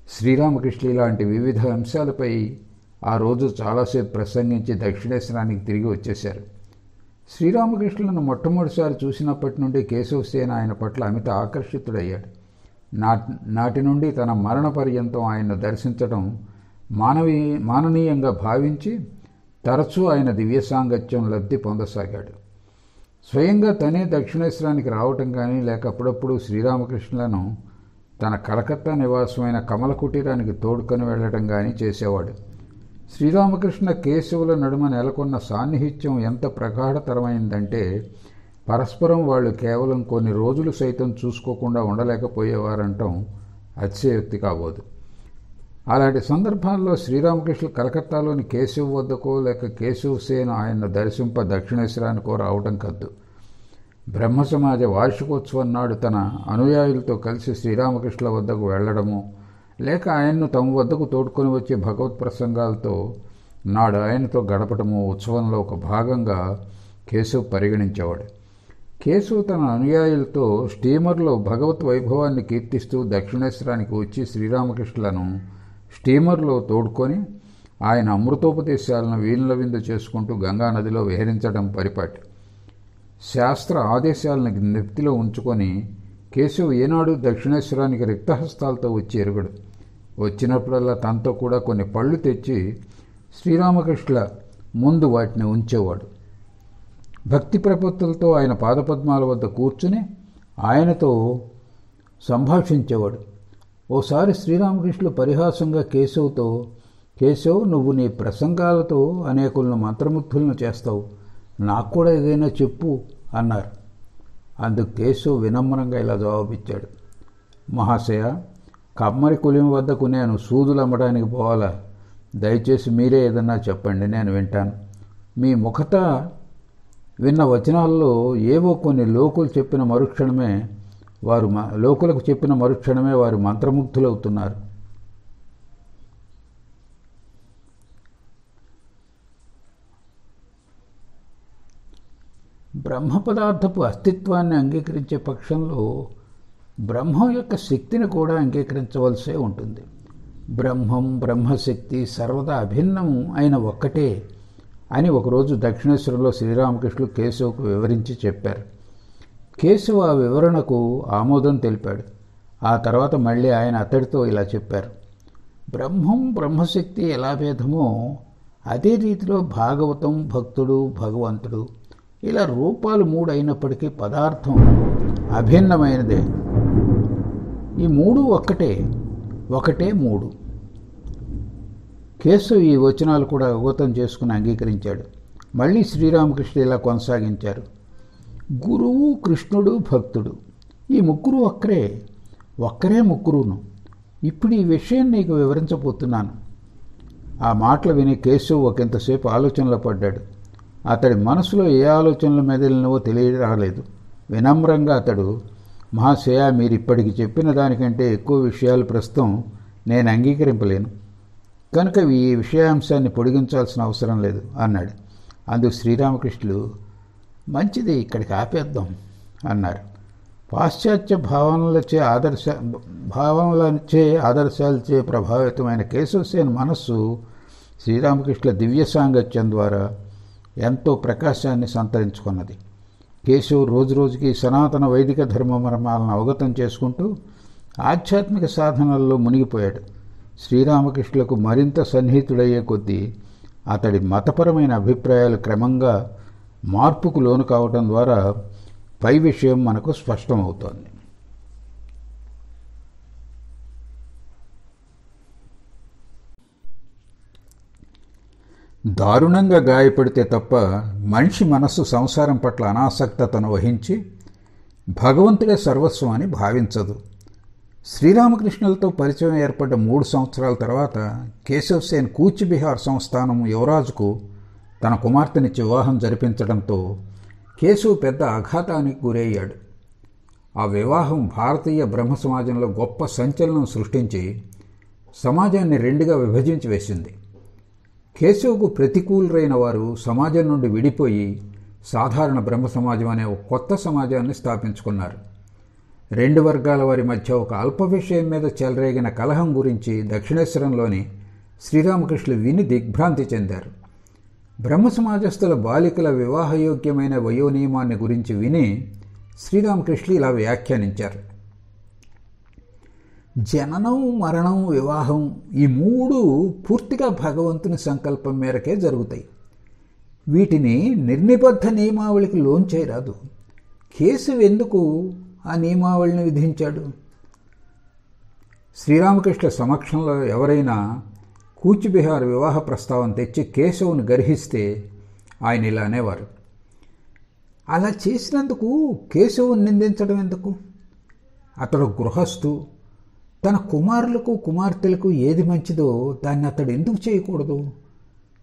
శ్రీరామకృష్ణ ఇలాంటి వివిధ అంశాలపై ఆ రోజు చాలాసేపు ప్రసంగించి దక్షిణేశ్వరానికి తిరిగి వచ్చేశారు. శ్రీరామకృష్ణులను మొట్టమొదటిసారి చూసినప్పటి నుండి కేశవసేన ఆయన పట్ల అమిత ఆకర్షితుడయ్యాడు. నాటి నుండి తన మరణ పర్యంతం ఆయన్ను దర్శించడం మాననీయంగా భావించి తరచూ ఆయన దివ్య సాంగత్యం లబ్ధి పొందసాగాడు. స్వయంగా తనే దక్షిణేశ్వరానికి రావటం కానీ లేక అప్పుడప్పుడు శ్రీరామకృష్ణులను తన కలకత్తా నివాసమైన కమల కుటీరానికి తోడుకొని వెళ్లడం కానీ చేసేవాడు. శ్రీరామకృష్ణ కేశవుల నడుమ నెలకొన్న సాన్నిహిత్యం ఎంత ప్రగాఢతరమైందంటే పరస్పరం వాళ్ళు కేవలం కొన్ని రోజులు సైతం చూసుకోకుండా ఉండలేకపోయేవారంటం అతిశయోక్తి కాబోదు. అలాంటి సందర్భాల్లో శ్రీరామకృష్ణ కలకత్తాలోని కేశవ్ వద్దకో లేక కేశవ్ సేన ఆయన్ను దర్శింప దక్షిణేశ్వరానికో రావడం కద్దు. బ్రహ్మ సమాజ వార్షికోత్సవం నాడు తన అనుయాయులతో కలిసి శ్రీరామకృష్ణుల వద్దకు వెళ్లడము, లేక ఆయన్ను తమ వద్దకు తోడుకొని వచ్చే భగవత్ ప్రసంగాలతో నాడు ఆయనతో గడపటము ఉత్సవంలో ఒక భాగంగా కేశవ్ పరిగణించేవాడు. కేశవ్ తన అనుయాయులతో స్టీమర్లో భగవత్ వైభవాన్ని కీర్తిస్తూ దక్షిణేశ్వరానికి వచ్చి శ్రీరామకృష్ణులను స్టీమర్లో తోడుకొని ఆయన అమృతోపదేశాలను వీణుల విందు చేసుకుంటూ గంగానదిలో విహరించడం పరిపాటి. శాస్త్ర ఆదేశాలను నెత్తిలో ఉంచుకొని కేశవ్ ఏనాడు దక్షిణేశ్వరానికి రిక్తహస్తాలతో వచ్చి ఎరుగడు. వచ్చినప్పుడల్లా తనతో కూడా కొన్ని పళ్ళు తెచ్చి శ్రీరామకృష్ణుల ముందు వాటిని ఉంచేవాడు. భక్తి ప్రపత్తులతో ఆయన పాదపద్మాల వద్ద కూర్చుని ఆయనతో సంభాషించేవాడు. ఓసారి శ్రీరామకృష్ణులు పరిహాసంగా కేశవ్తో, కేశవ్, నువ్వు నీ ప్రసంగాలతో అనేకులను మంత్రముగ్ధులను చేస్తావు, నాకు కూడా ఏదైనా చెప్పు అన్నారు. అందుకు కేశవ్ వినమ్రంగా ఇలా జవాబిచ్చాడు. మహాశయ, కమ్మరి కులిం వద్దకు నేను సూదులు అమ్మడానికి పోవాలా? దయచేసి మీరే ఏదన్నా చెప్పండి, నేను వింటాను. మీ ముఖత విన్న వచనాల్లో ఏవో కొన్ని లోకులకు చెప్పిన మరుక్షణమే వారు మంత్రముగ్ధులవుతున్నారు. బ్రహ్మ పదార్థపు అస్తిత్వాన్ని అంగీకరించే పక్షంలో బ్రహ్మం యొక్క శక్తిని కూడా అంగీకరించవలసే ఉంటుంది. బ్రహ్మశక్తి సర్వదా అభిన్నం అయిన ఒక్కటే అని ఒకరోజు దక్షిణేశ్వరంలో శ్రీరామకృష్ణులు కేశవ్కు వివరించి చెప్పారు. కేశవ్ ఆ వివరణకు ఆమోదం తెలిపాడు. ఆ తర్వాత మళ్ళీ ఆయన అతడితో ఇలా చెప్పారు. బ్రహ్మశక్తి ఎలా భేదమో అదే రీతిలో భాగవతం, భక్తుడు, భగవంతుడు ఇలా రూపాలు 3 అయినప్పటికీ పదార్థం అభిన్నమైనదే. ఈ 3 ఒకటే 3. కేశవ్ ఈ వచనాలు కూడా అవగతం చేసుకుని అంగీకరించాడు. మళ్ళీ శ్రీరామకృష్ణ ఇలా కొనసాగించారు. గురువు, కృష్ణుడు, భక్తుడు ఈ ముగ్గురు ఒక్కరే ముగ్గురును. ఇప్పుడు ఈ విషయం నీకు వివరించబోతున్నాను. ఆ మాటలు విని కేశవ్ ఒకంతసేపు ఆలోచనలో పడ్డాడు. అతడి మనసులో ఏ ఆలోచనలు మెదిలినవో తెలియరాలేదు. వినమ్రంగా అతడు, మహాశయ, మీరు ఇప్పటికి చెప్పిన దానికంటే ఎక్కువ విషయాలు ప్రస్తుతం నేను అంగీకరింపలేను, కనుక ఈ విషయాంశాన్ని పొడిగించాల్సిన అవసరం లేదు అన్నాడు. అందుకు శ్రీరామకృష్ణులు, మంచిది, ఇక్కడికి ఆపేద్దాం అన్నారు. పాశ్చాత్య భావనలచే ఆదర్శాలచే ప్రభావితమైన కేశవసేన మనస్సు శ్రీరామకృష్ణుల దివ్య సాంగత్యం ద్వారా ఎంతో ప్రకాశాన్ని సంతరించుకున్నది. కేశవ్ రోజురోజుకి సనాతన వైదిక ధర్మ మర్మాలను అవగతం చేసుకుంటూ ఆధ్యాత్మిక సాధనల్లో మునిగిపోయాడు. శ్రీరామకృష్ణులకు మరింత సన్నిహితుడయ్యే కొద్దీ అతడి మతపరమైన అభిప్రాయాలు క్రమంగా మార్పుకు లోను కావటం ద్వారా పై విషయం మనకు స్పష్టమవుతోంది. దారుణంగా గాయపడితే తప్ప మనిషి మనస్సు సంసారం పట్ల అనాసక్తతను వహించి భగవంతుడే సర్వస్వం అని భావించదు. శ్రీరామకృష్ణులతో పరిచయం ఏర్పడ్డ 3 సంవత్సరాల తర్వాత కేశవసేన్ కూచిబిహార్ సంస్థానం యువరాజుకు తన కుమార్తెనిచ్చి వివాహం జరిపించడంతో కేశవ్ పెద్ద ఆఘాతానికి గురయ్యాడు. ఆ వివాహం భారతీయ బ్రహ్మ సమాజంలో గొప్ప సంచలనం సృష్టించి సమాజాన్ని 2గా విభజించి వేసింది. కేశవ్కు ప్రతికూలురైన వారు సమాజం నుండి విడిపోయి సాధారణ బ్రహ్మ సమాజం అనే ఒక కొత్త సమాజాన్ని స్థాపించుకున్నారు. 2 వర్గాల వారి మధ్య ఒక అల్ప విషయం మీద చెలరేగిన కలహం గురించి దక్షిణేశ్వరంలోని శ్రీరామకృష్ణులు విని దిగ్భ్రాంతి చెందారు. బ్రహ్మ సమాజస్థుల బాలికల వివాహయోగ్యమైన వయోనియమాన్ని గురించి విని శ్రీరామకృష్ణులు ఇలా వ్యాఖ్యానించారు. జననం, మరణం, వివాహం ఈ 3 పూర్తిగా భగవంతుని సంకల్పం మేరకే జరుగుతాయి. వీటిని నిర్నిబద్ధ నియమావళికి లోంచేయరాదు. కేశవ్ ఎందుకు ఆ నియమావళిని విధించాడు? శ్రీరామకృష్ణ సమక్షంలో ఎవరైనా కూచిబిహార్ వివాహ ప్రస్తావన తెచ్చి కేశవుని గర్హిస్తే ఆయన ఇలా అనేవారు, అలా చేసినందుకు కేశవుని నిందించడం ఎందుకు? అతడు గృహస్థు, తన కుమారులకు కుమార్తెలకు ఏది మంచిదో దాన్ని అతడు ఎందుకు చేయకూడదు?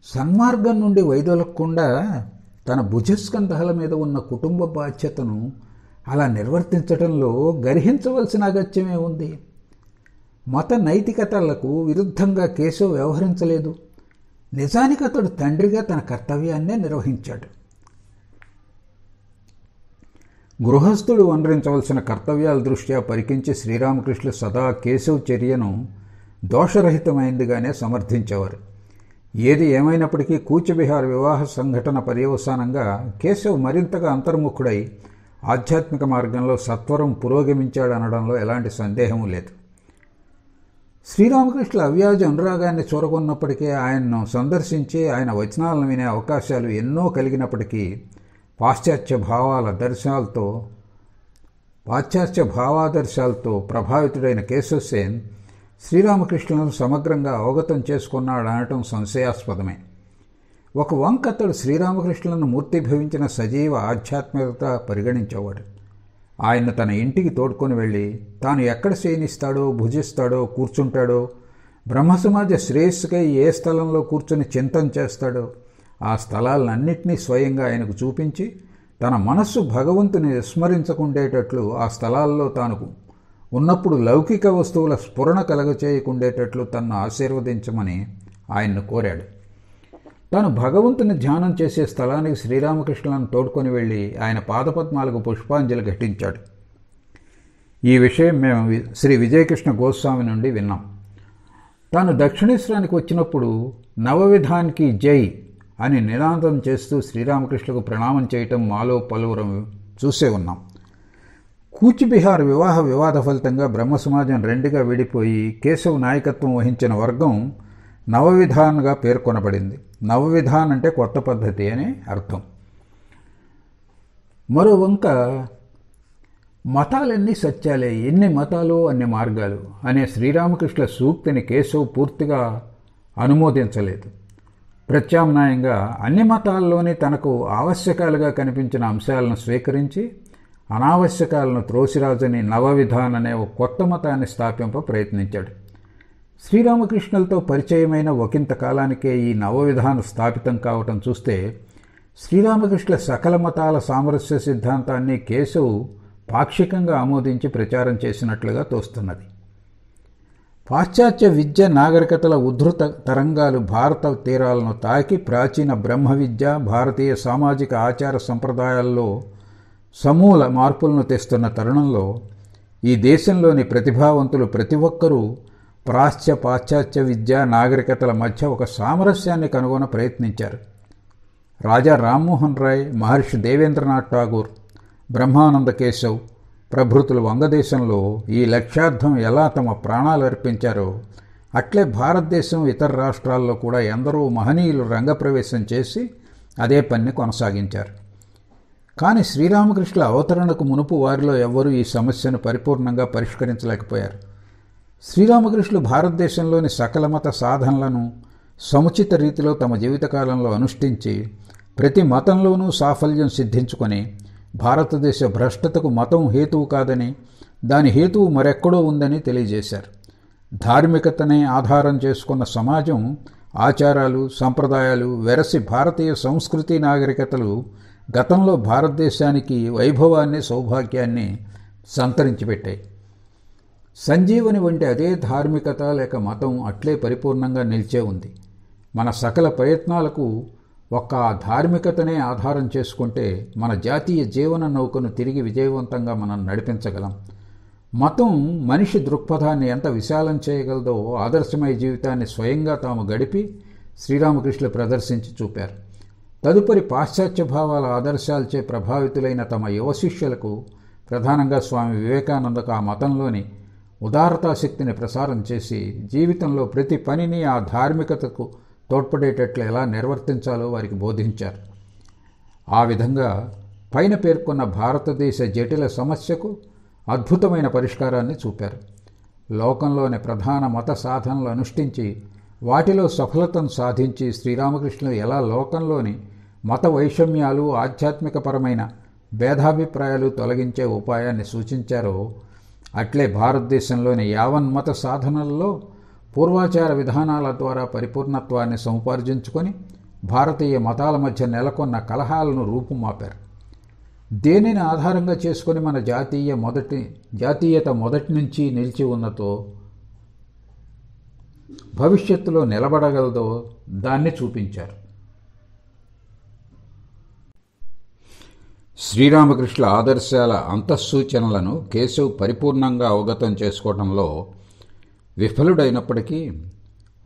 సన్మార్గం నుండి వైదొలగకుండా తన భుజస్కంధాల మీద ఉన్న కుటుంబ బాధ్యతను అలా నిర్వర్తించడంలో గర్హించవలసిన అగత్యమే ఉంది. మత నైతికతలకు విరుద్ధంగా కేశవ్ వ్యవహరించలేదు. నిజానికి అతడు తండ్రిగా తన కర్తవ్యాన్నే నిర్వహించాడు. గృహస్థుడు అనుసరించవలసిన కర్తవ్యాల దృష్ట్యా పరికించి శ్రీరామకృష్ణులు సదా కేశవ్ చర్యను దోషరహితమైందిగానే సమర్థించేవారు. ఏది ఏమైనప్పటికీ కూచబిహార్ వివాహ సంఘటన పర్యవసానంగా కేశవ్ మరింతగా అంతర్ముఖుడై ఆధ్యాత్మిక మార్గంలో సత్వరం పురోగమించాడనడంలో ఎలాంటి సందేహం లేదు. శ్రీరామకృష్ణుల అవ్యాజ అనురాగాన్ని చూరగొన్నప్పటికీ ఆయన్ను సందర్శించి ఆయన వచనాలను వినే అవకాశాలు ఎన్నో కలిగినప్పటికీ పాశ్చాత్య భావాదర్శాలతో ప్రభావితుడైన కేశవ్ సేన్ శ్రీరామకృష్ణులను సమగ్రంగా అవగతం చేసుకున్నాడనటం సంశయాస్పదమే. ఒక వంక అతడు శ్రీరామకృష్ణులను మూర్తిభవించిన సజీవ ఆధ్యాత్మికత పరిగణించేవాడు. ఆయన్ను తన ఇంటికి తోడ్కొని వెళ్ళి తాను ఎక్కడ శయనిస్తాడో, భుజిస్తాడో, కూర్చుంటాడో, బ్రహ్మసమాజ శ్రేయస్సుకై ఏ స్థలంలో కూర్చుని చింతన చేస్తాడో ఆ స్థలాలన్నింటినీ స్వయంగా ఆయనకు చూపించి తన మనస్సు భగవంతుని విస్మరించకుండేటట్లు, ఆ స్థలాల్లో తాను ఉన్నప్పుడు లౌకిక వస్తువుల స్ఫురణ కలగచేయకుండేటట్లు తన్ను ఆశీర్వదించమని ఆయన్ను కోరాడు. తాను భగవంతుని ధ్యానం చేసే స్థలానికి శ్రీరామకృష్ణులను తోడ్కొని వెళ్ళి ఆయన పాదపద్మాలకు పుష్పాంజలి ఘటించాడు. ఈ విషయం మేము శ్రీ విజయకృష్ణ గోస్వామి నుండి విన్నాం. తాను దక్షిణేశ్వరానికి వచ్చినప్పుడు నవవిధాన్కి జై అని నినాదం చేస్తూ శ్రీరామకృష్ణులకు ప్రణామం చేయటం మాలో పలువురం చూసే ఉన్నాం. కూచిబిహార్ వివాహ వివాద ఫలితంగా బ్రహ్మ సమాజం రెండుగా విడిపోయి కేశవ్ నాయకత్వం వహించిన వర్గం నవవిధాన్గా పేర్కొనబడింది. నవవిధాన్ అంటే కొత్త పద్ధతి అని అర్థం. మరో వంక మతాలన్నీ సత్యాలే, ఎన్ని మతాలు అన్ని మార్గాలు అనే శ్రీరామకృష్ణుల సూక్తిని కేశవ్ పూర్తిగా అనుమోదించలేదు. ప్రత్యామ్నాయంగా అన్ని మతాల్లోని తనకు ఆవశ్యకాలుగా కనిపించిన అంశాలను స్వీకరించి అనావశ్యకాలను త్రోసిరాజని నవవిధాన్ అనే ఒక కొత్త మతాన్ని స్థాపింప ప్రయత్నించాడు. శ్రీరామకృష్ణులతో పరిచయమైన ఒకంత కాలానికే ఈ నవవిధానం స్థాపితం కావటం చూస్తే శ్రీరామకృష్ణుల సకల మతాల సామరస్య సిద్ధాంతాన్ని కేశవ్ పాక్షికంగా ఆమోదించి ప్రచారం చేసినట్లుగా తోస్తున్నది. పాశ్చాత్య విద్య నాగరికతల ఉద్ధృత తరంగాలు భారత తీరాలను తాకి ప్రాచీన బ్రహ్మ విద్య, భారతీయ సామాజిక ఆచార సంప్రదాయాల్లో సమూల మార్పులను తెస్తున్న తరుణంలో ఈ దేశంలోని ప్రతిభావంతులు ప్రతి ఒక్కరూ పాశ్చాత్య విద్య నాగరికతల మధ్య ఒక సామరస్యాన్ని కనుగొన ప్రయత్నించారు. రాజా రామ్మోహన్ రాయ్, మహర్షి దేవేంద్రనాథ్ ఠాగూర్, బ్రహ్మానంద కేశవ్ ప్రభృతులు వంగదేశంలో ఈ లక్ష్యార్థం ఎలా తమ ప్రాణాలు అర్పించారో అట్లే భారతదేశం ఇతర రాష్ట్రాల్లో కూడా ఎందరో మహనీయులు రంగప్రవేశం చేసి అదే పనిని కొనసాగించారు. కానీ శ్రీరామకృష్ణుల అవతరణకు మునుపు వారిలో ఎవ్వరూ ఈ సమస్యను పరిపూర్ణంగా పరిష్కరించలేకపోయారు. శ్రీరామకృష్ణులు భారతదేశంలోని సకల మత సాధనలను సముచిత రీతిలో తమ జీవితకాలంలో అనుష్ఠించి ప్రతి మతంలోనూ సాఫల్యం సిద్ధించుకొని భారతదేశ భ్రష్టతకు మతం హేతువు కాదని, దాని హేతువు మరెక్కడో ఉందని తెలియజేశారు. ధార్మికతనే ఆధారం చేసుకున్న సమాజం ఆచారాలు, సంప్రదాయాలు వెరసి భారతీయ సంస్కృతి నాగరికతలు గతంలో భారతదేశానికి వైభవాన్ని, సౌభాగ్యాన్ని సంతరించిపెట్టాయి. సంజీవని వంటి అదే ధార్మికత లేక మతం అట్లే పరిపూర్ణంగా నిలిచే ఉంది. మన సకల ప్రయత్నాలకు ఒక్క ధార్మికతనే ఆధారం చేసుకుంటే మన జాతీయ జీవన నౌకను తిరిగి విజయవంతంగా మనం నడిపించగలం. మతం మనిషి దృక్పథాన్ని ఎంత విశాలం చేయగలదో ఆదర్శమయ జీవితాన్ని స్వయంగా తాము గడిపి శ్రీరామకృష్ణులు ప్రదర్శించి చూపారు. తదుపరి పాశ్చాత్య భావాల ఆదర్శాలచే ప్రభావితులైన తమ యువ శిష్యులకు, ప్రధానంగా స్వామి వివేకానందకు ఆ మతంలోని ఉదారతాశక్తిని ప్రసారం చేసి జీవితంలో ప్రతి పనిని ఆ ధార్మికతకు తోడ్పడేటట్లు ఎలా నిర్వర్తించాలో వారికి బోధించారు. ఆ విధంగా పైన పేర్కొన్న భారతదేశ జటిల సమస్యకు అద్భుతమైన పరిష్కారాన్ని చూపారు. లోకంలోని ప్రధాన మత సాధనలు అనుష్ఠించి వాటిలో సఫలతను సాధించి శ్రీరామకృష్ణులు ఎలా లోకంలోని మత వైషమ్యాలు, ఆధ్యాత్మికపరమైన భేదాభిప్రాయాలు తొలగించే ఉపాయాన్ని సూచించారో అట్లే భారతదేశంలోని యావన్మత సాధనలలో పూర్వాచార విధానాల ద్వారా పరిపూర్ణత్వాన్ని సముపార్జించుకొని భారతీయ మతాల మధ్య నెలకొన్న కలహాలను రూపుమాపారు. దేనిని ఆధారంగా చేసుకుని మన జాతీయత మొదటి నుంచి నిలిచి ఉన్నతో భవిష్యత్తులో నిలబడగలదో దాన్ని చూపించారు. శ్రీరామకృష్ణుల ఆదర్శాల అంతఃసూచనలను కేశవ్ పరిపూర్ణంగా అవగతం చేసుకోవడంలో విఫలుడైనప్పటికీ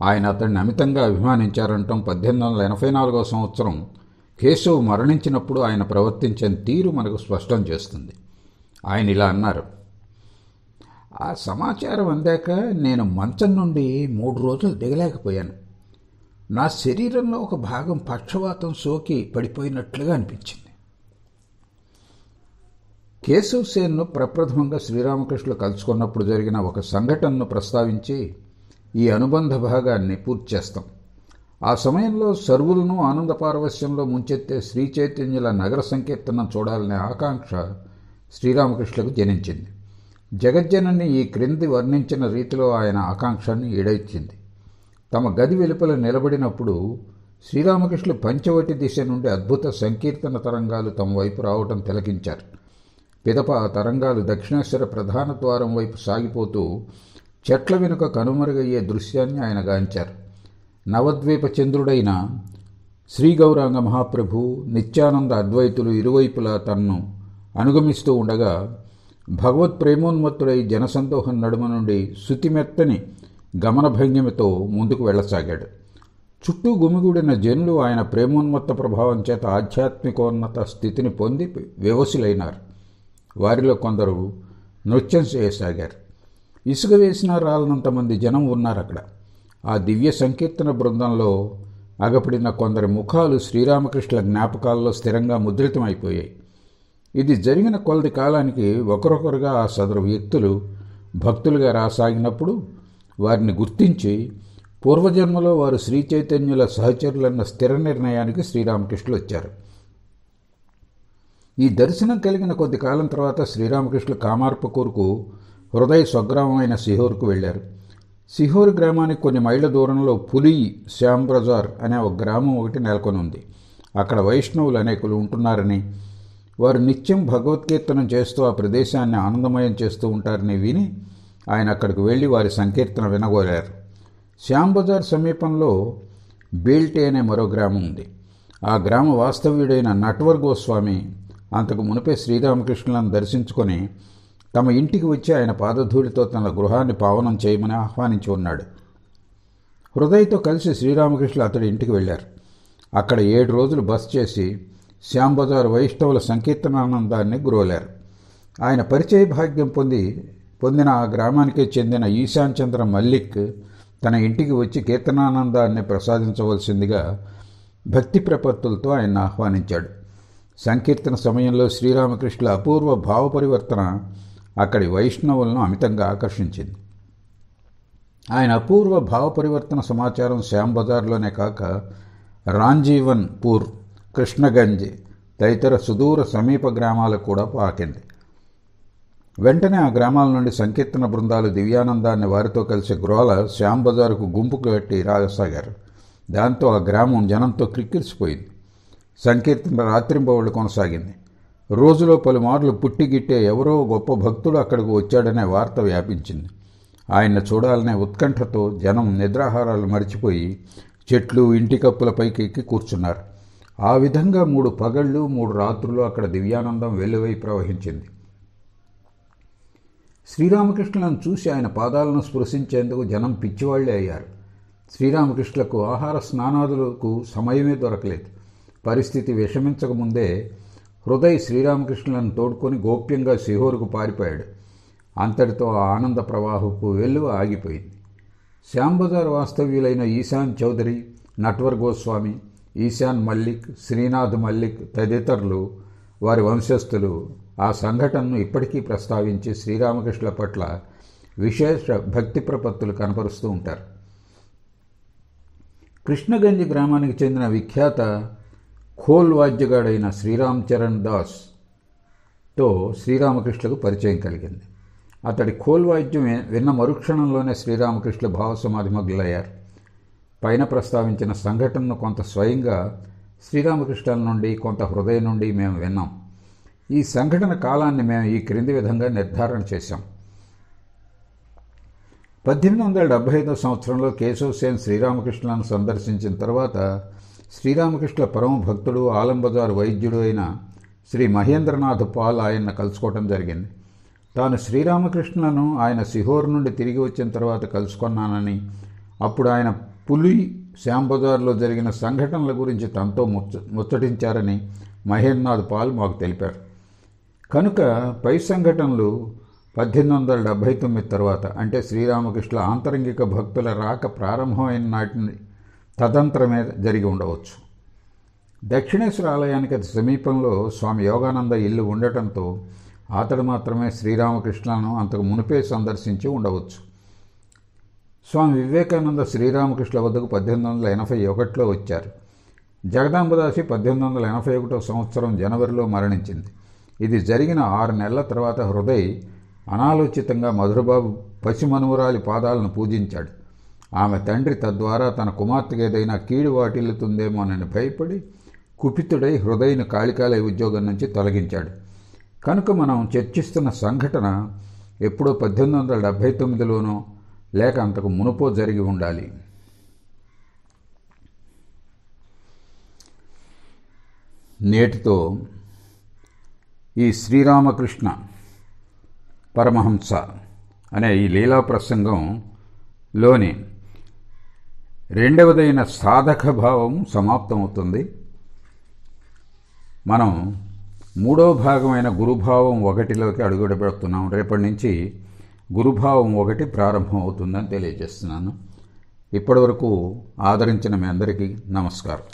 ఆయన అతన్ని అమితంగా అభిమానించారంటం 1884 సంవత్సరం కేశవ్ మరణించినప్పుడు ఆయన ప్రవర్తించిన తీరు మనకు స్పష్టం చేస్తుంది. ఆయన ఇలా అన్నారు: ఆ సమాచారం అందాక నేను మంచం నుండి 3 రోజులు దిగలేకపోయాను. నా శరీరంలో ఒక భాగం పక్షవాతం సోకి పడిపోయినట్లుగా అనిపించింది. కేశవ్ సేన్ను ప్రప్రథమంగా శ్రీరామకృష్ణులు కలుసుకున్నప్పుడు జరిగిన ఒక సంఘటనను ప్రస్తావించి ఈ అనుబంధ భాగాన్ని పూర్తి చేస్తాం. ఆ సమయంలో సర్వులను ఆనంద పారవస్యంలో ముంచెత్తే శ్రీ చైతన్యుల నగర సంకీర్తనం చూడాలనే ఆకాంక్ష శ్రీరామకృష్ణులకు జనించింది. జగజ్జనని ఈ క్రింది వర్ణించిన రీతిలో ఆయన ఆకాంక్షని ఈడైచ్చింది. తమ గది వెలుపల నిలబడినప్పుడు శ్రీరామకృష్ణులు పంచవటి దిశ నుండి అద్భుత సంకీర్తన తరంగాలు తమ వైపు రావటం తిలకించారు. పిదప ఆ తరంగాలు దక్షిణేశ్వర ప్రధాన ద్వారం వైపు సాగిపోతూ చెట్ల వెనుక కనుమరుగయ్యే దృశ్యాన్ని ఆయన గాంచారు. నవద్వీప చంద్రుడైన శ్రీగౌరాంగ మహాప్రభు, నిత్యానంద అద్వైతులు ఇరువైపులా తన్ను అనుగమిస్తూ ఉండగా భగవత్ ప్రేమోన్మత్తుడై జనసందోహం నడుమ నుండి శృతిమెత్తని గమనభంగిమతో ముందుకు వెళ్లసాగాడు. చుట్టూ గుమిగూడిన జనులు ఆయన ప్రేమోన్మత్త ప్రభావం చేత ఆధ్యాత్మికోన్నత స్థితిని పొంది వివసులైనారు. వారిలో కొందరు నృత్యం చేయసాగారు. ఇసుక వేసినా రాలనంతమంది జనం ఉన్నారు అక్కడ. ఆ దివ్య సంకీర్తన బృందంలో అగపడిన కొందరి ముఖాలు శ్రీరామకృష్ణుల జ్ఞాపకాల్లో స్థిరంగా ముద్రితమైపోయాయి. ఇది జరిగిన కొలది కాలానికి ఒకరొకరుగా ఆ సదరు వ్యక్తులు భక్తులుగా రాసాగినప్పుడు వారిని గుర్తించి పూర్వజన్మలో వారు శ్రీ చైతన్యుల సహచరులన్న స్థిర నిర్ణయానికి శ్రీరామకృష్ణులు వచ్చారు. ఈ దర్శనం కలిగిన కొద్ది కాలం తర్వాత శ్రీరామకృష్ణులు కామార్పకూరుకు హృదయ స్వగ్రామమైన సిహోర్కు వెళ్లారు. సిహోర్ గ్రామానికి కొన్ని మైళ్ళ దూరంలో పులి శ్యామ్ బజార్ అనే ఒక గ్రామం ఒకటి నెలకొని ఉంది. అక్కడ వైష్ణవులు అనేకులు ఉంటున్నారని, వారు నిత్యం భగవద్కీర్తనం చేస్తూ ఆ ప్రదేశాన్ని ఆనందమయం చేస్తూ ఉంటారని విని ఆయన అక్కడికి వెళ్లి వారి సంకీర్తన వినగోరారు. శ్యామ్ బజార్ సమీపంలో బేల్టే అనే మరో గ్రామం ఉంది. ఆ గ్రామ వాస్తవ్యుడైన నట్వర్ గోస్వామి అంతకు మునిపే శ్రీరామకృష్ణులను దర్శించుకొని తమ ఇంటికి వచ్చి ఆయన పాదధూళితో తన గృహాన్ని పావనం చేయమని ఆహ్వానించి ఉన్నాడు. హృదయ్తో కలిసి శ్రీరామకృష్ణులు అతడి ఇంటికి వెళ్లారు. అక్కడ 7 రోజులు బస చేసి శ్యామ్ బజార్ వైష్ణవుల సంకీర్తనానందాన్ని గురోలారు. ఆయన పరిచయ భాగ్యం పొందిన ఆ గ్రామానికే చెందిన ఈశాన్ చంద్ర మల్లిక్ తన ఇంటికి వచ్చి కీర్తనానందాన్ని ప్రసాదించవలసిందిగా భక్తి ప్రపత్తులతో ఆయన ఆహ్వానించాడు. సంకీర్తన సమయంలో శ్రీరామకృష్ణుల అపూర్వ భావ పరివర్తన అక్కడి వైష్ణవులను అమితంగా ఆకర్షించింది. ఆయన అపూర్వ భావ పరివర్తన సమాచారం శ్యామ్ బజార్లోనే కాక రాంజీవన్ పూర్, కృష్ణగంజ్ తదితర సుదూర సమీప గ్రామాలకు కూడా పాకింది. వెంటనే ఆ గ్రామాల నుండి సంకీర్తన బృందాలు దివ్యానందాన్ని వారితో కలిసి గ్రోల శ్యామ్ బజారుకు గుంపుకు కట్టి రాగసాగారు. దాంతో ఆ గ్రామం జనంతో క్రిక్కిరిసిపోయింది. సంకీర్తన రాత్రింబవళ్లు కొనసాగింది. రోజులో పలుమార్లు పుట్టిగిట్టే ఎవరో గొప్ప భక్తుడు అక్కడికి వచ్చాడనే వార్త వ్యాపించింది. ఆయన్ని చూడాలనే ఉత్కంఠతో జనం నిద్రాహారాలు మరిచిపోయి చెట్లు, ఇంటి కప్పులపైకి ఎక్కి కూర్చున్నారు. ఆ విధంగా 3 పగళ్ళు 3 రాత్రులు అక్కడ దివ్యానందం వెల్లువై ప్రవహించింది. శ్రీరామకృష్ణులను చూసి ఆయన పాదాలను స్పృశించేందుకు జనం పిచ్చివాళ్లే అయ్యారు. శ్రీరామకృష్ణులకు ఆహార స్నానాదులకు సమయమే దొరకలేదు. పరిస్థితి విషమించకముందే హృదయ్ శ్రీరామకృష్ణులను తోడుకొని గోప్యంగా సిహోరుకు పారిపోయాడు. అంతటితో ఆ ఆనంద ప్రవాహపు వెల్లువ ఆగిపోయింది. శ్యామ్ బజార్ వాస్తవ్యులైన ఈశాన్ చౌదరి, నట్వర్ గోస్వామి, ఈశాన్ మల్లిక్, శ్రీనాథ్ మల్లిక్ తదితరులు వారి వంశస్థులు ఆ సంఘటనను ఇప్పటికీ ప్రస్తావించి శ్రీరామకృష్ణుల పట్ల విశేష భక్తి ప్రపత్తులు కనపరుస్తూ ఉంటారు. కృష్ణగంజ్ గ్రామానికి చెందిన విఖ్యాత ఖోల్ వాద్యగాడైన శ్రీరామ్ చరణ్ దాస్తో శ్రీరామకృష్ణులకు పరిచయం కలిగింది. అతడి ఖోల్ వాద్యం విన్న మరుక్షణంలోనే శ్రీరామకృష్ణులు భావసమాధిమగ్నులయ్యారు. పైన ప్రస్తావించిన సంఘటనను కొంత స్వయంగా శ్రీరామకృష్ణుల నుండి, కొంత హృదయ నుండి మేము విన్నాం. ఈ సంఘటన కాలాన్ని మేము ఈ క్రింది విధంగా నిర్ధారణ చేశాం. 1875 సంవత్సరంలో కేశవసేన్ శ్రీరామకృష్ణులను సందర్శించిన తర్వాత శ్రీరామకృష్ణ పరమ భక్తుడు ఆలంబజారు వైద్యుడు అయిన శ్రీ మహేంద్రనాథ్ పాల్ ఆయన్ని కలుసుకోవటం జరిగింది. తాను శ్రీరామకృష్ణులను ఆయన సిహోర్ నుండి తిరిగి వచ్చిన తర్వాత కలుసుకున్నానని, అప్పుడు ఆయన పులి శ్యాంబజార్లో జరిగిన సంఘటనల గురించి తనతో ముచ్చటించారని మహేంద్రనాథ్ పాల్ మాకు తెలిపారు. కనుక పై సంఘటనలు 1879 తర్వాత, అంటే శ్రీరామకృష్ణ ఆంతరంగిక భక్తుల రాక ప్రారంభమైన నాటిని తదంతరమే జరిగి ఉండవచ్చు. దక్షిణేశ్వర ఆలయానికి అతి సమీపంలో స్వామి యోగానంద ఇల్లు ఉండటంతో అతడు మాత్రమే శ్రీరామకృష్ణను అంతకు మునిపే సందర్శించి ఉండవచ్చు. స్వామి వివేకానంద శ్రీరామకృష్ణ వద్దకు 1881లో వచ్చారు. జగదాంబదాసి 1881 సంవత్సరం జనవరిలో మరణించింది. ఇది జరిగిన 6 నెలల తర్వాత హృదయ్ అనాలోచితంగా మధురబాబు పసిమనుమరాలి పాదాలను పూజించాడు. ఆమె తండ్రి తద్వారా తన కుమార్తెకు ఏదైనా కీడు వాటిల్లుతుందేమోనని భయపడి కుపితుడై హృదయ్ను కాళికాలయ ఉద్యోగం నుంచి తొలగించాడు. కనుక మనం చర్చిస్తున్న సంఘటన ఎప్పుడో 1879లోనో లేక అంతకు మునుపో జరిగి ఉండాలి. నేటితో ఈ శ్రీరామకృష్ణ పరమహంస అనే ఈ లీలా ప్రసంగంలోని రెండవదైన సాధక భావం సమాప్తమవుతుంది. మనం మూడో భాగమైన గురుభావం 1లోకి అడుగుపెడుతున్నాం. రేపటి నుంచి గురుభావం 1 ప్రారంభం అవుతుందని తెలియజేస్తున్నాను. ఇప్పటివరకు ఆదరించిన మీ అందరికీ నమస్కారం.